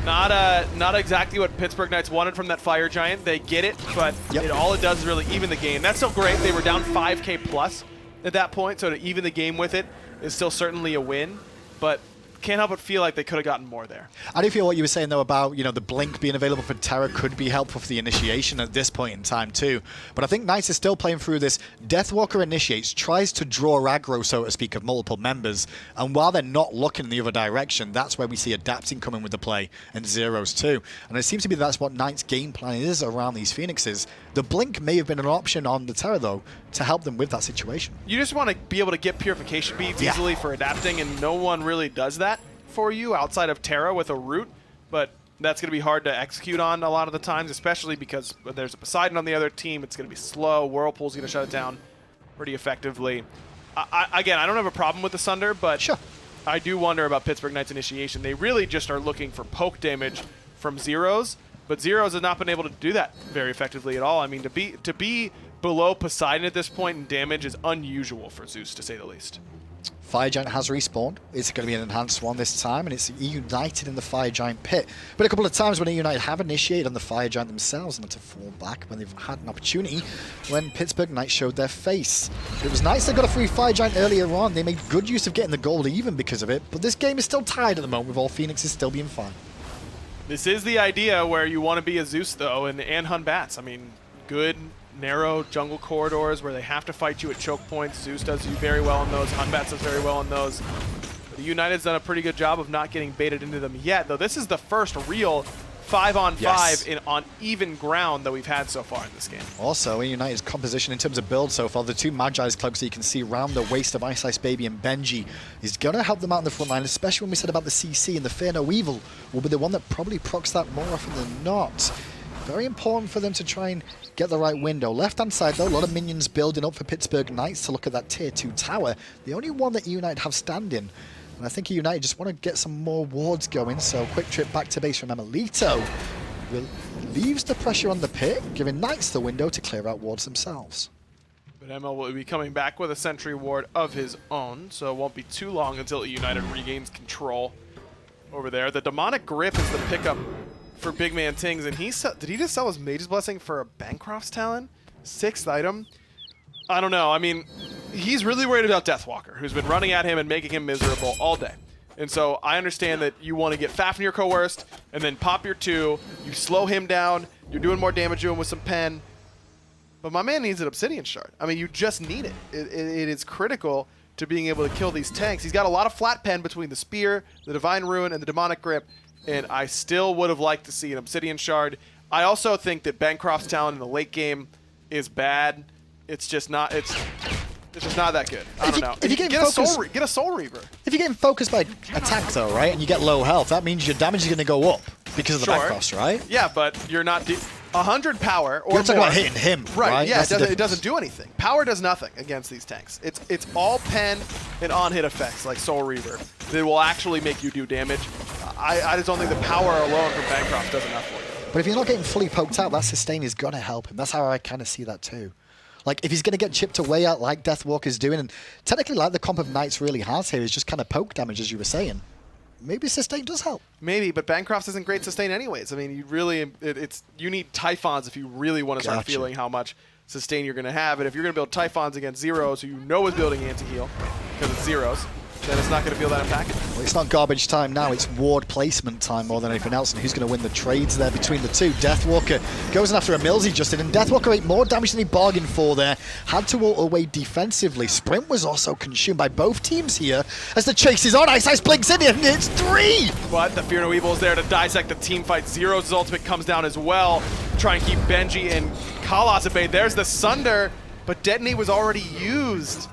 D: Not exactly what Pittsburgh Knights wanted from that Fire Giant. They get it, but all it does is really even the game. That's still great. They were down 5k plus at that point, so to even the game with it is still certainly a win. but can't help but feel like they could have gotten more there.
C: I do feel what you were saying, though, about, you know, the blink being available for Terra could be helpful for the initiation at this point in time, too. But I think Knights is still playing through this. Deathwalker initiates, tries to draw aggro, so to speak, of multiple members. And while they're not looking in the other direction, that's where we see adapting coming with the play, and Zyrhoes, too. And it seems to be that's what Knights' game plan is around these Phoenixes. The blink may have been an option on the Terra, though, to help them with that situation.
D: You just want to be able to get purification beads easily for adapting, and no one really does that for you outside of Terra with a root, but that's going to be hard to execute on a lot of the times, especially because there's a Poseidon on the other team. It's going to be slow. Whirlpool's going to shut it down pretty effectively. Again, I don't have a problem with the Sunder, but sure, I do wonder about Pittsburgh Knights initiation. They really just are looking for poke damage from Zyrhoes, but Zyrhoes has not been able to do that very effectively at all. I mean, to be below Poseidon at this point in damage is unusual for Zeus, to say the least.
C: Fire Giant has respawned. It's going to be an enhanced one this time, and it's eUnited in the Fire Giant pit. But a couple of times when eUnited have initiated on the Fire Giant themselves and had to fall back when they've had an opportunity, when Pittsburgh Knights showed their face. It was nice they got a free Fire Giant earlier on. They made good use of getting the gold even because of it, but this game is still tied at the moment with all Phoenixes still being fine.
D: This is the idea where you want to be a Zeus, though, and hunt Batz. I mean, good, narrow jungle corridors where they have to fight you at choke points. Zeus does you very well in those. Batz does very well in those. The United's done a pretty good job of not getting baited into them yet, though this is the first real 5-on-5 on even ground that we've had so far in this game.
C: Also, eUnited's composition in terms of build so far, the two Magi's cloaks that you can see around the waist of iceicebaby and Benji is going to help them out in the front line, especially when we said about the CC, and the Fear No Evil will be the one that probably procs that more often than not. Very important for them to try and get the right window. Left-hand side, though, a lot of minions building up for Pittsburgh Knights to look at that Tier 2 tower. The only one that eUnited have standing. And I think eUnited just want to get some more wards going, so quick trip back to base from emilitoooooo. Leaves the pressure on the pit, giving Knights the window to clear out wards themselves.
D: But Emil will be coming back with a sentry ward of his own, so it won't be too long until eUnited regains control over there. The Demonic Grip is the pickup for BigManTingz, and did he just sell his Mage's Blessing for a Bancroft's Talon? 6th item? I don't know. I mean, he's really worried about Deathwalker, who's been running at him and making him miserable all day. And so I understand that you want to get Fafnir coerced and then pop your 2, you slow him down, you're doing more damage to him with some pen. But my man needs an Obsidian Shard. I mean, you just need it. It is critical to being able to kill these tanks. He's got a lot of flat pen between the Spear, the Divine Ruin, and the Demonic Grip. And I still would have liked to see an Obsidian Shard. I also think that Bancroft's Talon in the late game is bad. It's just not. It's just not that good. I don't know.
C: If you get If you're getting focused by attack, though, right, and you get low health, that means your damage is going to go up because of the Bancrofts, right?
D: Yeah, but you're not 100 power or
C: You're talking about hitting him, right?
D: Yeah, it doesn't do anything. Power does nothing against these tanks. It's all pen and on-hit effects like Soul Reaver that will actually make you do damage. I just don't think the power alone from Bancroft does enough for you.
C: But if you're not getting fully poked out, that sustain is going to help him. That's how I kind of see that too. Like, if he's going to get chipped away out like Deathwalker's doing, and technically like the comp of Knights really has here, is just kind of poke damage, as you were saying. Maybe sustain does help.
D: Maybe, but Bancroft isn't great sustain anyways. I mean, you really, you need Typhons if you really want to start feeling how much sustain you're going to have. And if you're going to build Typhons against Zyrhoes, who you know is building anti-heal, because it's Zyrhoes, then it's not going to feel that impactful.
C: Well, it's not garbage time now, it's ward placement time more than anything else, and who's going to win the trades there between the two? Deathwalker goes in after emilZy, Justin, and Deathwalker ate more damage than he bargained for there. Had to ult away defensively. Sprint was also consumed by both teams here as the chase is on. Ice blinks in and it's 3!
D: But the Fear No Evil is there to dissect the team fight. Zyrhoes' ultimate comes down as well. Try and keep Benji and Kalas at bay. There's the Sunder, but Detonate was already used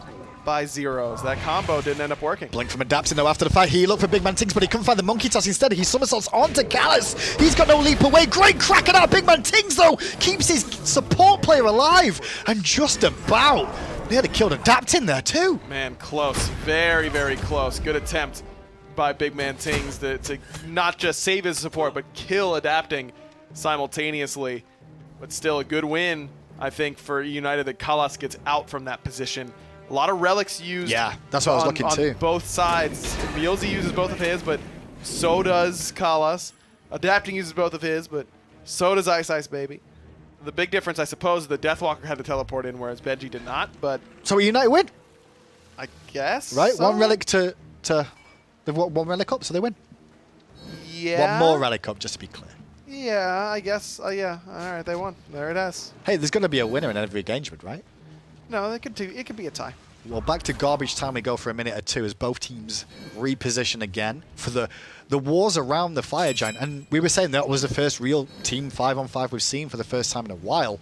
D: by Zyrhoes. That combo didn't end up working.
C: Blink from adapting though after the fight. He looked for BigManTingz, but he couldn't find the monkey toss. Instead, he somersaults onto Kalas. He's got no leap away. Great crack at our BigManTingz though. Keeps his support player alive. And just about, they had to kill adapting there too.
D: Man, close. Very, very close. Good attempt by BigManTingz to not just save his support, but kill adapting simultaneously. But still a good win, I think, for eUnited, that Kalas gets out from that position. A lot of relics used.
C: Yeah, that's what I was looking too.
D: On both sides. emilZy uses both of his, but so does Kalas. Adapting uses both of his, but so does iceicebaby. The big difference, I suppose, is that Deathwalker had to teleport in, whereas Benji did not. But
C: so eUnited win,
D: I guess.
C: right?
D: So?
C: One relic to They've got 1 relic up, so they win.
D: Yeah.
C: 1 more relic up, just to be clear.
D: Yeah, I guess. Yeah. All right, they won. There it is.
C: Hey, there's going to be a winner in every engagement, right?
D: No, it could be a tie.
C: Well, back to garbage time we go for a minute or two as both teams reposition again for the wars around the Fire Giant. And we were saying that was the first real team 5-on-5 we've seen for the first time in a while.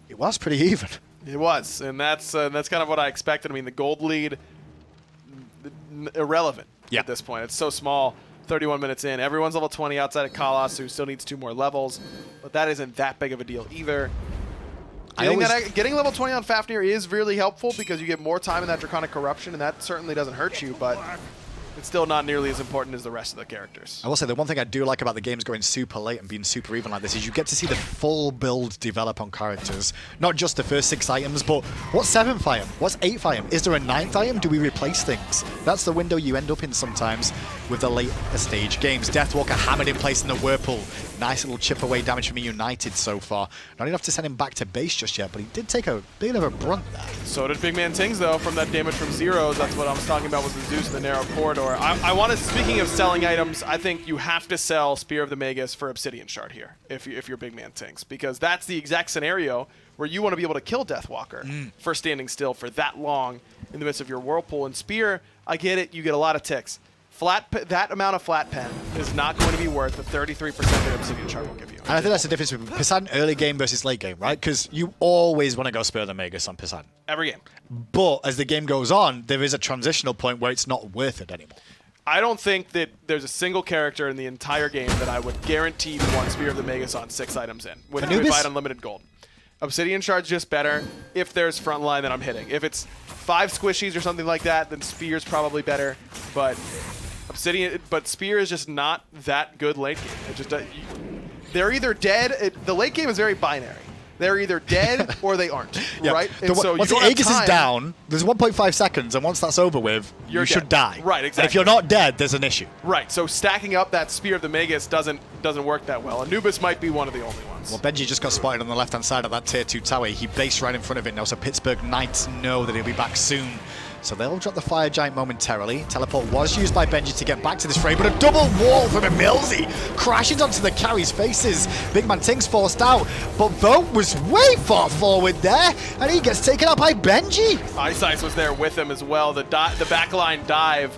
C: It was pretty even.
D: It was, and that's kind of what I expected. I mean, the gold lead, irrelevant at this point. It's so small. 31 minutes in. Everyone's level 20 outside of Kalos, who still needs 2 more levels, but that isn't that big of a deal either. Getting level 20 on Fafnir is really helpful because you get more time in that Draconic Corruption, and that certainly doesn't hurt you, but it's still not nearly as important as the rest of the characters.
C: I will say the one thing I do like about the games going super late and being super even like this is you get to see the full build develop on characters. Not just the first 6 items, but what's 7th item? What's 8th item? Is there a 9th item? Do we replace things? That's the window you end up in sometimes with the later stage games. Deathwalker hammered in place in the Whirlpool. Nice little chip away damage from eUnited so far. Not enough to send him back to base just yet, but he did take a bit of a brunt there.
D: So did BigManTingz, though, from that damage from Zyrhoes. That's what I was talking about with the Zeus in the narrow corridor. I want to, speaking of selling items, I think you have to sell Spear of the Magus for Obsidian Shard here, if you're BigManTingz, because that's the exact scenario where you want to be able to kill Deathwalker for standing still for that long in the midst of your Whirlpool. And Spear, I get it, you get a lot of ticks. That amount of flat pen is not going to be worth the 33% that Obsidian Shard will give you.
C: And I think that's the difference between Poseidon early game versus late game, right? Because you always want to go Spear of the Magus on Poseidon.
D: Every game.
C: But as the game goes on, there is a transitional point where it's not worth it anymore.
D: I don't think that there's a single character in the entire game that I would guarantee to want Spear of the Magus on 6 items in with unlimited gold. Obsidian Shard's just better. If there's frontline, then I'm hitting. If it's 5 squishies or something like that, then Spear's probably better. But Spear is just not that good late game. It just they're either dead. The late game is very binary. They're either dead or they aren't, right? And so
C: once the Aegis is down, there's 1.5 seconds, and once that's over with, you should die.
D: Right, exactly.
C: And if you're not dead, there's an issue.
D: Right, so stacking up that Spear of the Magus doesn't work that well. Anubis might be one of the only ones.
C: Well, Benji just got spotted on the left-hand side of that Tier 2 tower. He based right in front of it now, so Pittsburgh Knights know that he'll be back soon. So they'll drop the Fire Giant momentarily. Teleport was used by Benji to get back to this fray, but a double wall from emilZy crashes onto the carry's faces. BigManTingz forced out, but Vote was way far forward there, and he gets taken out by Benji.
D: iceicebaby was there with him as well. The backline dive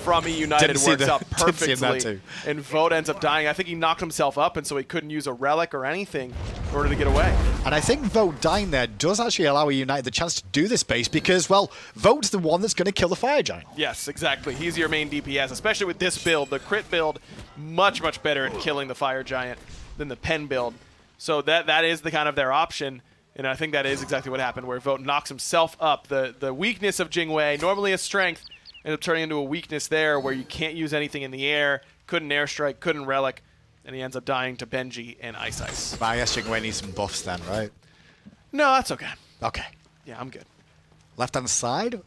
D: from eUnited works out perfectly, and Vote ends up dying. I think he knocked himself up, and so he couldn't use a relic or anything in order to get away.
C: And I think Vote dying there does actually allow eUnited the chance to do this base because, well, Vote's the one that's going to kill the Fire Giant.
D: Yes, exactly. He's your main DPS, especially with this build. The crit build, much better at killing the Fire Giant than the pen build. So that is the kind of their option, and I think that is exactly what happened, where Vote knocks himself up. The weakness of Jing, normally a strength, ended up turning into a weakness there where you can't use anything in the air, couldn't airstrike, couldn't relic, and he ends up dying to Benji and iceicebaby.
C: I guess Jing needs some buffs then, right?
D: No, that's okay.
C: Okay.
D: Yeah, I'm good.
C: Left-hand side,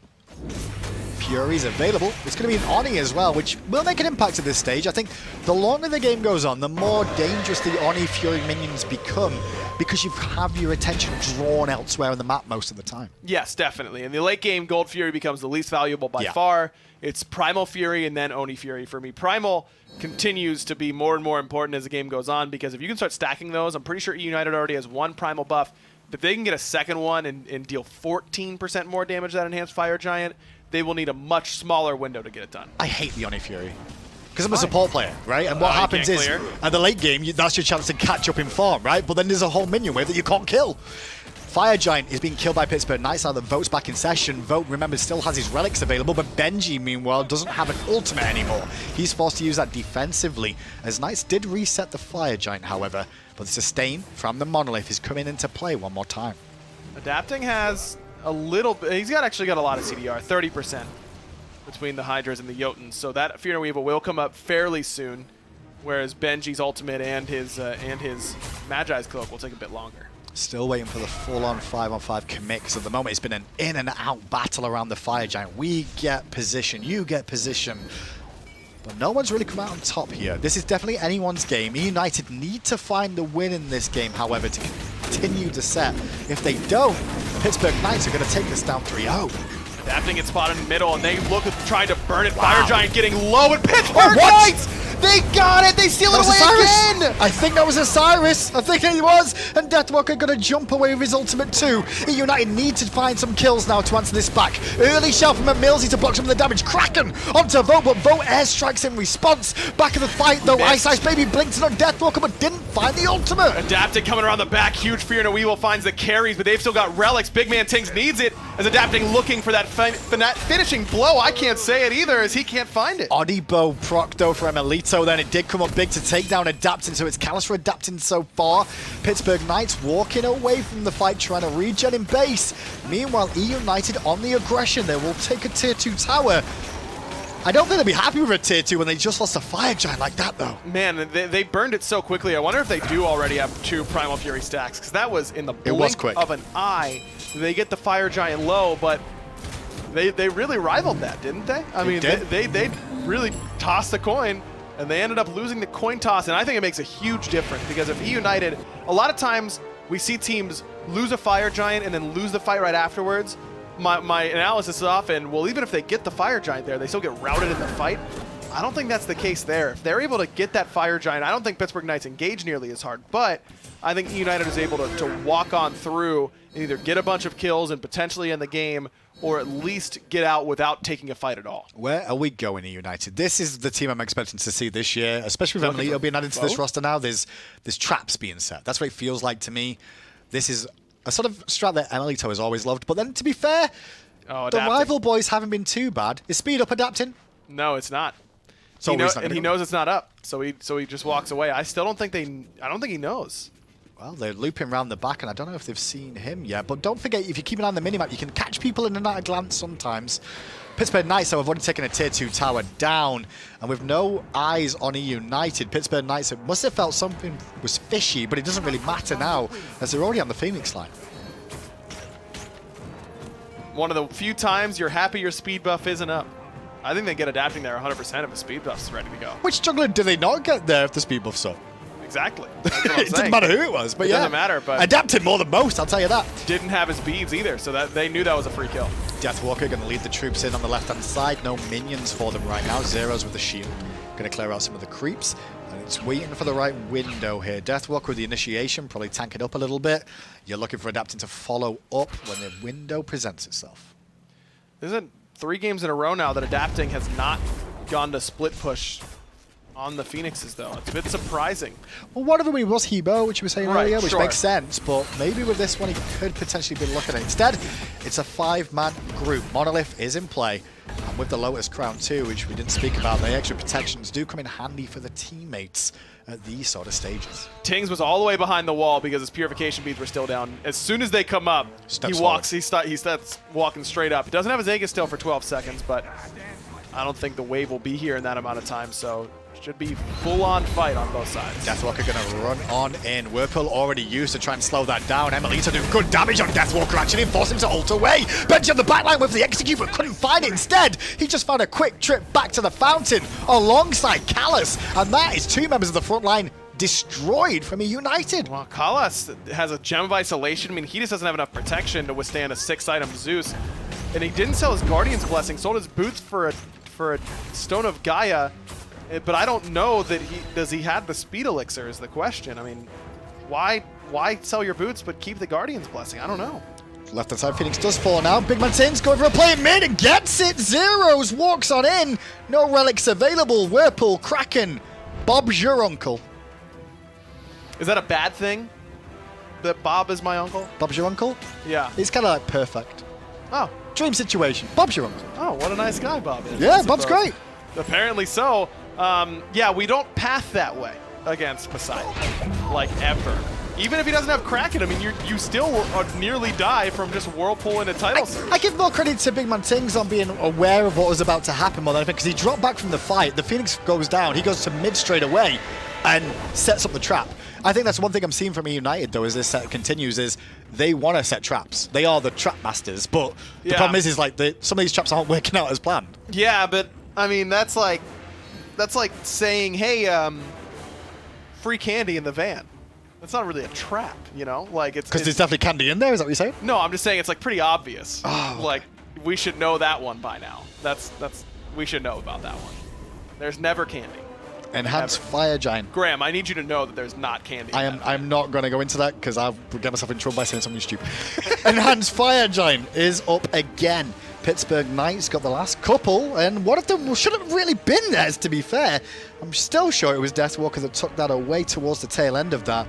C: Fury's available. It's going to be an Oni as well, which will make an impact at this stage. I think the longer the game goes on, the more dangerous the Oni Fury minions become because you have your attention drawn elsewhere on the map most of the time.
D: Yes, definitely. In the late game, Gold Fury becomes the least valuable by far. It's Primal Fury and then Oni Fury for me. Primal continues to be more and more important as the game goes on because if you can start stacking those, I'm pretty sure eUnited already has 1 Primal buff. If they can get a second one and deal 14% more damage to that Enhanced Fire Giant, they will need a much smaller window to get it done.
C: I hate the Oni Fury. Because I'm a support player, right? And what happens is, at the late game, that's your chance to catch up in form, right? But then there's a whole minion wave that you can't kill. Fire Giant is being killed by Pittsburgh Knights now that Vote's back in session. Vote, remember, still has his relics available, but Benji, meanwhile, doesn't have an ultimate anymore. He's forced to use that defensively, as Knights did reset the Fire Giant, however. But the sustain from the Monolith is coming into play one more time.
D: Adapting has a little bit, he's actually got a lot of CDR, 30% between the Hydras and the Jotuns, so that Fear and Weevil will come up fairly soon, whereas Benji's ultimate and his Magi's Cloak will take a bit longer.
C: Still waiting for the full-on 5-on-5 commit, because at the moment it's been an in-and-out battle around the Fire Giant. We get position, you get position, but no one's really come out on top here. This is definitely anyone's game. eUnited need to find the win in this game, however, to continue to set. If they don't, Pittsburgh Knights are going to take this down 3-0.
D: Adapting gets spotted in the middle, and they look at trying to burn it. Fire Giant getting low, and Pittsburgh Knights! They got it! They steal it away again!
C: I think that was Osiris. I think it was. And Deathwalker going to jump away with his ultimate too. eUnited need to find some kills now to answer this back. Early shell from emilZy to block some of the damage. Kraken onto Vote, but Vote airstrikes in response. Back of the fight though, iceicebaby blinked on Deathwalker but didn't find the ultimate.
D: Adapting coming around the back. Huge fear and a Weevil finds the carries, but they've still got relics. BigManTingz needs it as Adapting looking for that finishing blow. I can't say it either as he can't find it.
C: Oddibo proc though for emilitoooooo. Then it did come up big to take down Adapting, so it's callous for Adapting so far. Pittsburgh Knights walking away from the fight, trying to regen in base. Meanwhile, eUnited on the aggression. They will take a tier 2 tower. I don't think they'll be happy with a tier 2 when they just lost a Fire Giant like that, though.
D: Man, they burned it so quickly. I wonder if they do already have 2 Primal Fury stacks, because that was in the blink of an eye. They get the Fire Giant low, but they really rivaled that, didn't they? I mean, they really tossed the coin, and they ended up losing the coin toss, and I think it makes a huge difference, because if eUnited, a lot of times we see teams lose a Fire Giant and then lose the fight right afterwards. My analysis is often, well, even if they get the Fire Giant there, they still get routed in the fight. I don't think that's the case there. If they're able to get that Fire Giant, I don't think Pittsburgh Knights engage nearly as hard, but I think eUnited is able to walk on through and either get a bunch of kills and potentially end the game, or at least get out without taking a fight at all.
C: Where are we going, eUnited? This is the team I'm expecting to see this year, especially with emilitoooooo being added to this roster now. There's traps being set. That's what it feels like to me. This is a sort of strat that emilitoooooo has always loved. But then, to be fair, the rival boys haven't been too bad. Is speed up Adapting?
D: No, it's not.
C: So
D: he knows it's not up, so he just walks away. I still don't think I don't think he knows.
C: Well, they're looping around the back, and I don't know if they've seen him yet. But don't forget, if you keep an eye on the minimap, you can catch people in and out of glance sometimes. Pittsburgh Knights, though, have already taken a tier 2 tower down. And with no eyes on eUnited, Pittsburgh Knights must have felt something was fishy, but it doesn't really matter now, as they're already on the Phoenix line.
D: One of the few times you're happy your speed buff isn't up. I think they get Adapting there 100% if the speed buff's ready to go.
C: Which jungler do they not get there if the speed buff's up?
D: Exactly. That's what I'm
C: It doesn't matter who it was, but
D: it doesn't matter. But
C: Adapted more than most, I'll tell you that.
D: Didn't have his beads either, so that they knew that was a free kill.
C: Deathwalker going to lead the troops in on the left-hand side. No minions for them right now. Zyrhoes with the shield. Going to clear out some of the creeps. And it's waiting for the right window here. Deathwalker with the initiation, probably tank it up a little bit. You're looking for Adapting to follow up when the window presents itself.
D: Isn't 3 games in a row now that Adapting has not gone to split push on the Phoenixes, though. It's a bit surprising.
C: Well, one of them was Hebo, which we were saying earlier, which
D: sure.
C: makes sense, but maybe with this one he could potentially be looking at it. Instead, it's a 5-man group. Monolith is in play, and with the Lotus Crown too, which we didn't speak about, the extra protections do come in handy for the teammates at these sort of stages.
D: Tings was all the way behind the wall because his purification beads were still down. As soon as they come up, he starts walking straight up. He doesn't have his Aegis still for 12 seconds, but I don't think the wave will be here in that amount of time, so should be full-on fight on both sides.
C: Deathwalker going to run on in. Whirlpool already used to try and slow that down. emilitoooooo doing good damage on Deathwalker, actually, and force him to ult away. Benji on the backline with the execute, but couldn't find it. Instead, he just found a quick trip back to the fountain alongside callous, and that is 2 members of the front line destroyed from eUnited.
D: Well, callous has a gem of isolation. I mean, he just doesn't have enough protection to withstand a 6-item Zeus. And he didn't sell his Guardian's Blessing, sold his boots for a Stone of Gaia. But I don't know that does he have the speed elixir is the question. I mean, why sell your boots but keep the Guardian's Blessing? I don't know.
C: Left-hand side, Phoenix does fall now. BigManTingz going for a play mid and gets it. Zyrhoes walks on in. No relics available. Whirlpool, Kraken. Bob's your uncle.
D: Is that a bad thing? That Bob is my uncle?
C: Bob's your uncle?
D: Yeah.
C: He's kind of like perfect.
D: Oh.
C: Dream situation. Bob's your uncle.
D: Oh, what a nice guy Bob is.
C: Yeah, Bob's great.
D: Apparently so. Yeah, we don't path that way against Poseidon, like ever. Even if he doesn't have Kraken, I mean, you still nearly die from just Whirlpool in a title series.
C: I give more credit to BigManTingz on being aware of what was about to happen more than anything, because he dropped back from the fight, the Phoenix goes down, he goes to mid straight away and sets up the trap. I think that's one thing I'm seeing from eUnited, though, as this set continues, is they want to set traps. They are the trap masters, but the problem is like some of these traps aren't working out as planned.
D: Yeah, but I mean, that's like saying, hey, free candy in the van. That's not really a trap, you know? Like it's
C: because there's definitely candy in there. Is that what you're saying?
D: No, I'm just saying it's like pretty obvious.
C: Oh,
D: like we should know that one by now. We should know about that one. There's never candy.
C: Enhanced Fire Giant.
D: Graham, I need you to know that there's not candy.
C: I'm not going to go into that because I'll get myself in trouble by saying something stupid. Enhanced Fire Giant is up again. Pittsburgh Knights got the last couple, and one of them should have really been theirs, to be fair. I'm still sure it was Deathwalker that took that away towards the tail end of that.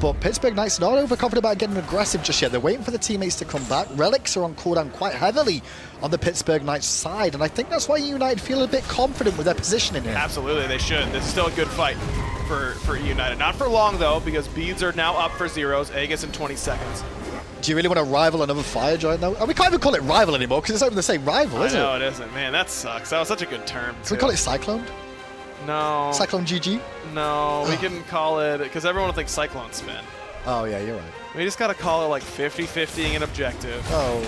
C: But Pittsburgh Knights not overconfident about getting aggressive just yet. They're waiting for the teammates to come back. Relics are on cooldown quite heavily on the Pittsburgh Knights eUnited, and I think that's why eUnited feel a bit confident with their positioning here.
D: Absolutely, they should. This is still a good fight for eUnited. Not for long, though, because beads are now up for Zyrhoes. Aegis in 20 seconds.
C: Do you really want to rival another Fire Giant, though? We can't even call it rival anymore, because it's not even the same rival, is it?
D: No, it isn't. Man, that sucks. That was such a good term,
C: Can we call it Cyclone?
D: No.
C: Cyclone GG?
D: No, we can call it, because everyone will think Cyclone Spin.
C: Oh, yeah, you're right.
D: We just got to call it like 50-50ing an objective.
C: Oh,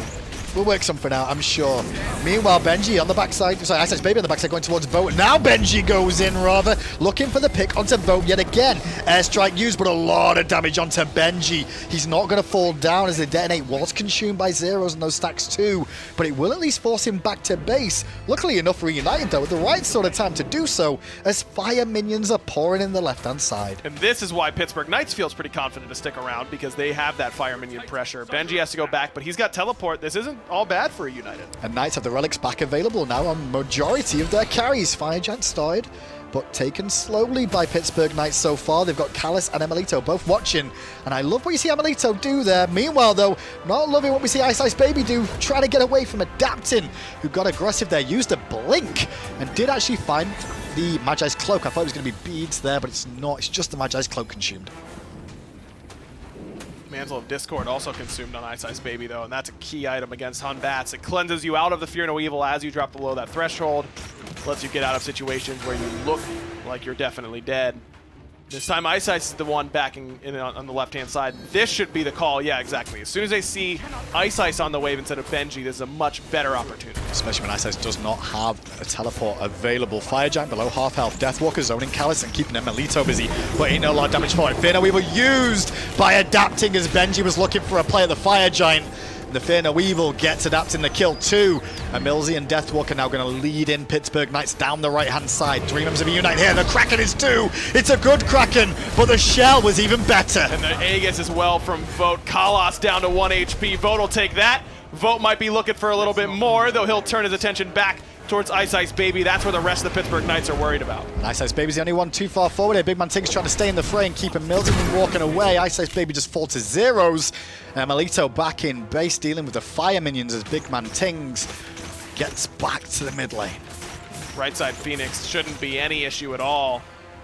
C: we'll work something out, I'm sure. Meanwhile, Benji on the backside, sorry, iceicebaby on the backside going towards Vote. Now Benji goes in, rather, looking for the pick onto Vote yet again. Airstrike used, but a lot of damage onto Benji. He's not going to fall down as the detonate was consumed by Zyrhoes and those stacks too, but it will at least force him back to base. Luckily enough for eUnited, though, at the right sort of time to do so, as fire minions are pouring in the left-hand side.
D: And this is why Pittsburgh Knights feels pretty confident to stick around, because they have that fire minion pressure. Benji has to go back, but he's got teleport. This isn't all bad for eUnited.
C: And Knights have the relics back available now on majority of their carries. Fire Giant started, but taken slowly by Pittsburgh Knights so far. They've got Callus and Emilito both watching, and I love what you see Emilito do there. Meanwhile, though, not loving what we see iceicebaby do, trying to get away from Adapting, who got aggressive there, used a blink, and did actually find the Magi's Cloak. I thought it was going to be beads there, but it's not. It's just the Magi's Cloak consumed.
D: Mantle of Discord also consumed on iceicebaby, though, and that's a key item against Batz. It cleanses you out of the Fear No Evil as you drop below that threshold. Lets you get out of situations where you look like you're definitely dead. This time, iceice is the one backing in on the left-hand side. This should be the call. Yeah, exactly. As soon as they see iceice on the wave instead of Benji, this is a much better opportunity.
C: Especially when iceice does not have a teleport available. Fire Giant below half health. Deathwalker zoning Callus and keeping Emilito busy, but ain't no lot of damage for it. Fear No Evil used by Adapting as Benji was looking for a play at the Fire Giant. The Fear No Evil gets Adapting the kill too. EmilZy and Deathwalker now going to lead in Pittsburgh Knights down the right-hand side. 3 members of eUnited here. The Kraken is too. It's a good Kraken, but the shell was even better.
D: And the Aegis as well from Vote. Kalos down to 1 HP. Vote will take that. Vote might be looking for a little bit more, though he'll turn his attention back towards iceicebaby. That's where the rest of the Pittsburgh Knights are worried about.
C: iceicebaby's the only one too far forward here. BigManTingz trying to stay in the fray and keep EmilZy from walking away. iceicebaby just fall to Zyrhoes. Emilito back in base dealing with the fire minions as BigManTingz gets back to the mid lane.
D: Right side Phoenix shouldn't be any issue at all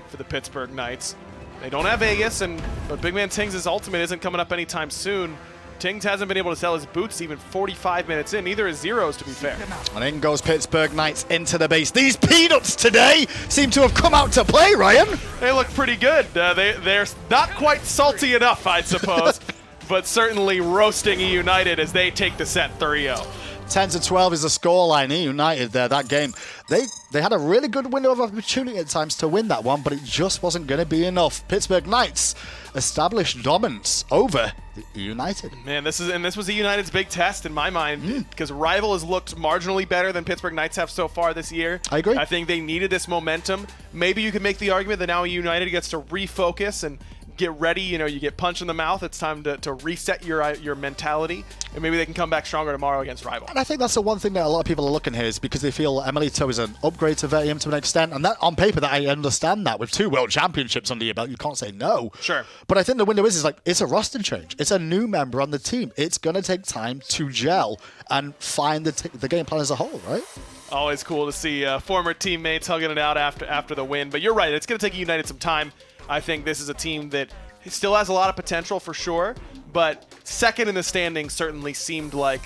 D: for the Pittsburgh Knights. They don't have Aegis, but BigManTingz' ultimate isn't coming up anytime soon. Tings hasn't been able to sell his boots even 45 minutes in. Neither is Zyrhoes, to be fair.
C: And in goes Pittsburgh Knights into the base. These peanuts today seem to have come out to play, Ryan.
D: They look pretty good. They're not quite salty enough, I suppose, but certainly roasting eUnited as they take the set 3-0.
C: 10-12 is the scoreline. eUnited there, that game. They had a really good window of opportunity at times to win that one, but it just wasn't going to be enough. Pittsburgh Knights established dominance over eUnited.
D: Man, this was eUnited's big test in my mind, because Rival has looked marginally better than Pittsburgh Knights have so far this year.
C: I agree.
D: I think they needed this momentum. Maybe you could make the argument that now eUnited gets to refocus and get ready. You know, you get punched in the mouth. It's time to reset your mentality, and maybe they can come back stronger tomorrow against Rival.
C: And I think that's the one thing that a lot of people are looking here is because they feel Emilito is an upgrade to Vetium to an extent, and that on paper that I understand that with 2 world championships under your belt, you can't say no.
D: Sure.
C: But I think the window is like it's a roster change. It's a new member on the team. It's going to take time to gel and find the game plan as a whole, right?
D: Always cool to see former teammates hugging it out after the win. But you're right, it's going to take eUnited some time. I think this is a team that still has a lot of potential for sure, but second in the standings certainly seemed like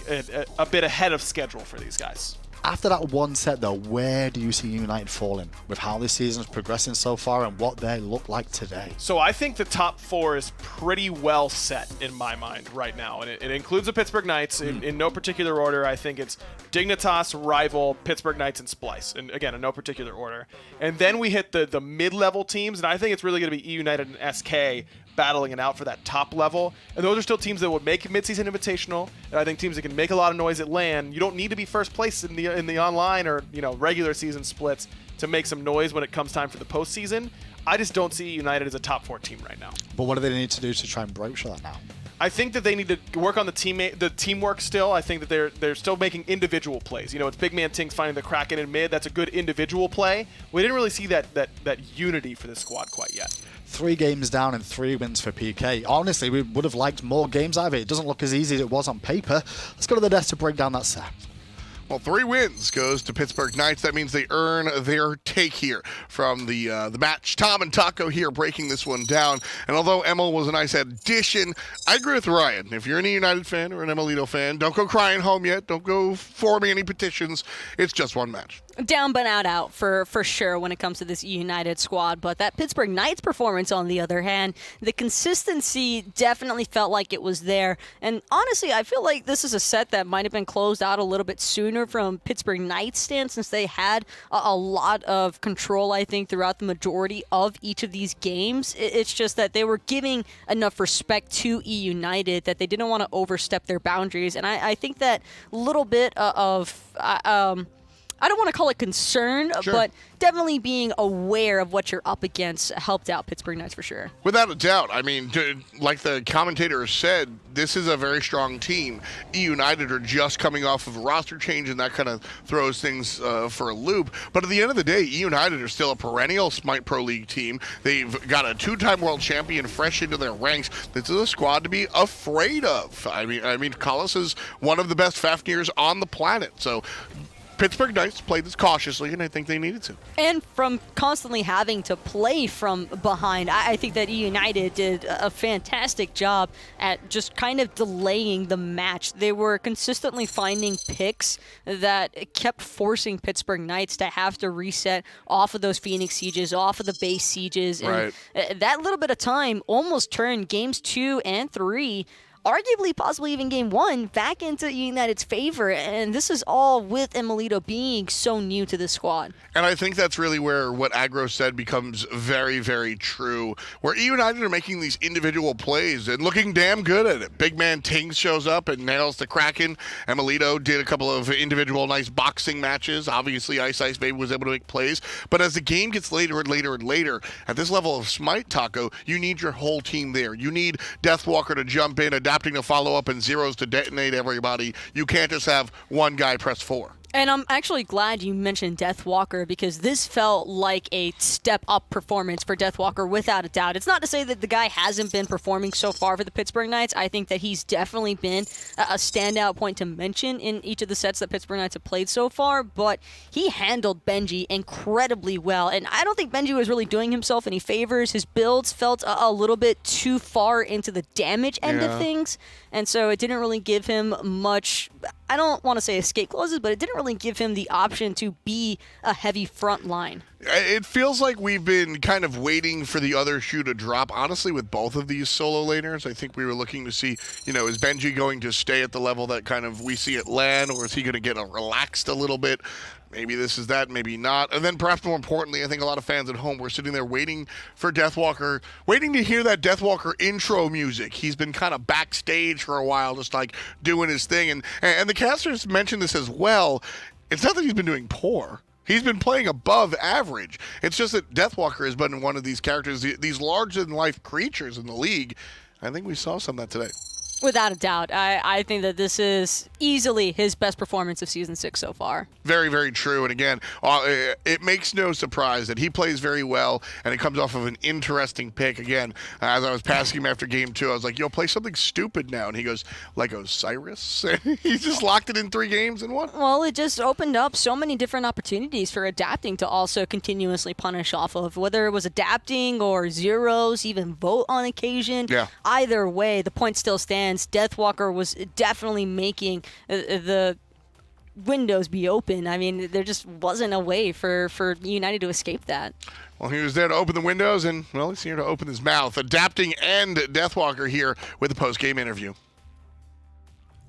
D: a bit ahead of schedule for these guys.
C: After that one set, though, where do you see United falling with how this season's progressing so far and what they look like today?
D: So I think the top 4 is pretty well set in my mind right now, and it includes the Pittsburgh Knights in no particular order. I think it's Dignitas, Rival, Pittsburgh Knights, and Splice, and again, in no particular order. And then we hit the mid-level teams, and I think it's really going to be eUnited and SK battling it out for that top level. And those are still teams that would make mid-season invitational, and I think teams that can make a lot of noise at LAN. You don't need to be first place in the online or regular season splits to make some noise when it comes time for the postseason. I just don't see United as a top 4 team right now.
C: But what do they need to do to try and broach that now?
D: I think that they need to work on the teamwork still. I think that they're still making individual plays. It's BigManTingz finding the Kraken in mid. That's a good individual play. We didn't really see that unity for this squad quite yet.
C: 3 games down and 3 wins for PK. Honestly, we would have liked more games out of it. It doesn't look as easy as it was on paper. Let's go to the desk to break down that set.
A: Well, 3 wins goes to Pittsburgh Knights. That means they earn their take here from the match. Tom and Taco here breaking this one down. And although Emil was a nice addition, I agree with Ryan. If you're an eUnited fan or an Emilito fan, don't go crying home yet. Don't go forming any petitions. It's just one match.
B: Down but not out for sure when it comes to this eUnited squad. But that Pittsburgh Knights performance, on the other hand, the consistency definitely felt like it was there. And honestly, I feel like this is a set that might have been closed out a little bit sooner from Pittsburgh Knights' stand, since they had a lot of control, I think, throughout the majority of each of these games. It's just that they were giving enough respect to eUnited that they didn't want to overstep their boundaries. And I think that little bit of I don't want to call it concern,
A: sure,
B: but definitely being aware of what you're up against helped out Pittsburgh Knights for sure.
A: Without a doubt. I mean, like the commentator said, this is a very strong team. eUnited are just coming off of a roster change, and that kind of throws things for a loop. But at the end of the day, eUnited are still a perennial SMITE Pro League team. They've got a 2-time world champion fresh into their ranks. This is a squad to be afraid of. I mean, Collis is one of the best Fafnirs on the planet. So Pittsburgh Knights played this cautiously, and I think they needed to.
B: And from constantly having to play from behind, I think that eUnited did a fantastic job at just kind of delaying the match. They were consistently finding picks that kept forcing Pittsburgh Knights to have to reset off of those Phoenix sieges, off of the base sieges.
A: Right.
B: And that little bit of time almost turned games 2 and 3, arguably possibly even game 1, back into eUnited's favor. And this is all with Emilito being so new to the squad.
A: And I think that's really where what Agro said becomes very, very true, where eUnited are making these individual plays and looking damn good at it. BigManTingz shows up and nails the Kraken. Emilito did a couple of individual nice boxing matches. Obviously, iceicebaby was able to make plays. But as the game gets later and later and later, at this level of SMITE, Taco, you need your whole team there. You need Deathwalker to jump in, adapting to follow up, and Zyrhoes to detonate everybody. You can't just have one guy press 4.
B: And I'm actually glad you mentioned Deathwalker, because this felt like a step-up performance for Deathwalker without a doubt. It's not to say that the guy hasn't been performing so far for the Pittsburgh Knights. I think that he's definitely been a standout point to mention in each of the sets that Pittsburgh Knights have played so far, but he handled Benji incredibly well. And I don't think Benji was really doing himself any favors. His builds felt a little bit too far into the damage end of things, and so it didn't really give him much, I don't want to say escape clauses, but it didn't really give him the option to be a heavy front line.
A: It feels like we've been kind of waiting for the other shoe to drop. Honestly, with both of these solo laners, I think we were looking to see, is Benji going to stay at the level that kind of we see at LAN, or is he going to get relaxed a little bit? Maybe this is that, maybe not. And then perhaps more importantly, I think a lot of fans at home were sitting there waiting for Deathwalker, waiting to hear that Deathwalker intro music. He's been kind of backstage for a while, just like doing his thing. And the casters mentioned this as well. It's not that he's been doing poor. He's been playing above average. It's just that Deathwalker has been one of these characters, these larger-than-life creatures in the league. I think we saw some of that today.
B: Without a doubt. I think that this is easily his best performance of Season 6 so far.
A: Very, very true. And again, it makes no surprise that he plays very well, and it comes off of an interesting pick. Again, as I was passing him after Game 2, I was like, yo, play something stupid now. And he goes, like Osiris? He just locked it in 3 games and won.
B: Well, it just opened up so many different opportunities for adapting to also continuously punish off of, whether it was adapting or Zyrhoes, even vote on occasion.
A: Yeah. Either
B: way, the point still stands. Deathwalker was definitely making the windows be open. I mean, there just wasn't a way for United to escape that.
A: Well, he was there to open the windows, and, well, he's here to open his mouth. Adapting and Deathwalker here with the post-game interview.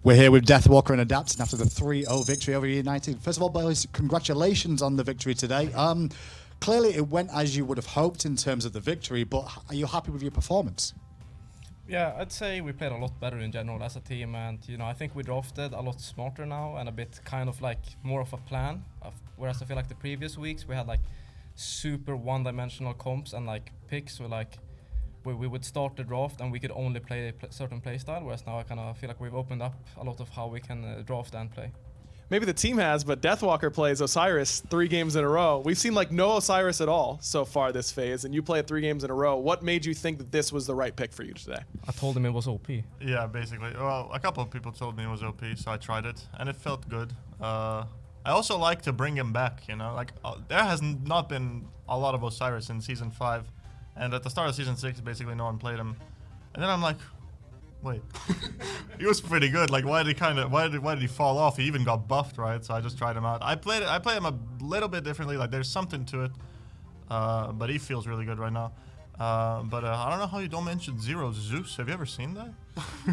C: We're here with Deathwalker and Adapting after the 3-0 victory over United. First of all, boys, congratulations on the victory today. Clearly, it went as you would have hoped in terms of the victory, but are you happy with your performance?
E: Yeah, I'd say we played a lot better in general as a team, and you know, I think we drafted a lot smarter now and a bit kind of like more of a plan. Whereas I feel like the previous weeks we had like super one-dimensional comps and like picks were like we would start the draft and we could only play a certain play style. Whereas now I kind of feel like we've opened up a lot of how we can draft and play.
D: Maybe the team has, but Deathwalker plays Osiris 3 games in a row. We've seen like no Osiris at all so far this phase, and you play it 3 games in a row. What made you think that this was the right pick for you today?
E: I told him it was OP.
F: Yeah, basically. Well, a couple of people told me it was OP, so I tried it, and it felt good. I also like to bring him back, you know? Like, there has not been a lot of Osiris in Season 5, and at the start of Season 6, basically no one played him. And then I'm like, wait, he was pretty good. Like, why did he fall off? He even got buffed, right? So I just tried him out. I play him a little bit differently. Like, there's something to it, but he feels really good right now. But I don't know how you don't mention Zeus. Have you ever seen that?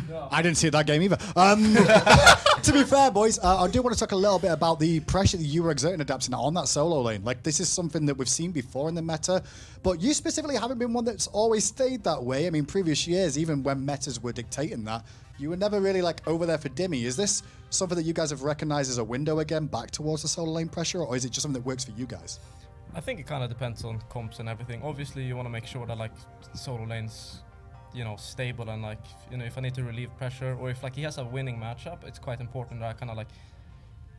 C: No. I didn't see that game either. To be fair, boys, I do want to talk a little bit about the pressure that you were exerting adapting on that solo lane. Like, this is something that we've seen before in the meta, but you specifically haven't been one that's always stayed that way. I mean, previous years, even when metas were dictating that, you were never really like over there for Dimmy. Is this something that you guys have recognized as a window again back towards the solo lane pressure, or is it just something that works for you guys?
E: I think it kind of depends on comps and everything. Obviously, you want to make sure that like solo lanes, you know, stable, and like, you know, if I need to relieve pressure or if like he has a winning matchup, it's quite important that I kind of like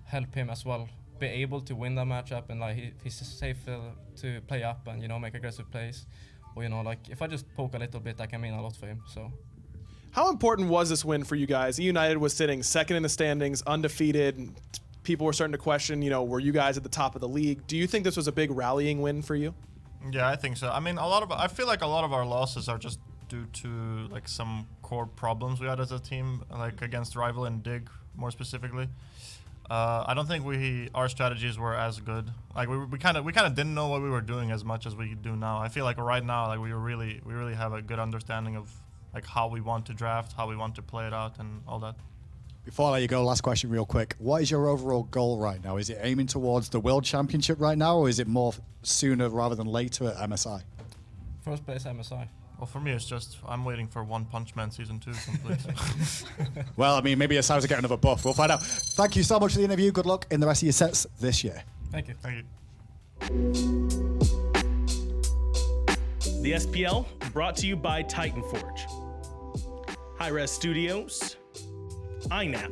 E: help him as well, be able to win that matchup, and like if he's safe to play up and, you know, make aggressive plays, or, you know, like if I just poke a little bit, that can mean a lot for him. So.
D: How important was this win for you guys? eUnited was sitting second in the standings, undefeated. And people were starting to question, you know, were you guys at the top of the league? Do you think this was a big rallying win for you?
F: Yeah, I think so. I mean, I feel like a lot of our losses are just due to like some core problems we had as a team, like against Rival and Dig more specifically. I don't think our strategies were as good. Like we kind of didn't know what we were doing as much as we do now. I feel like right now, like we really have a good understanding of like how we want to draft, how we want to play it out, and all that.
C: Before I let you go, last question real quick. What is your overall goal right now? Is it aiming towards the World Championship right now, or is it more sooner rather than later at MSI?
E: First place MSI.
F: Well, for me, it's just I'm waiting for One Punch Man Season 2 complete.
C: Well, I mean, maybe Osiris will get another buff. We'll find out. Thank you so much for the interview. Good luck in the rest of your sets this year.
E: Thank you.
F: Thank you.
G: The SPL brought to you by Titan Forge, Hi-Res Studios, INAP,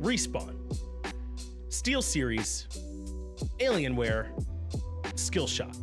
G: Respawn, Steel Series, Alienware, Skillshot.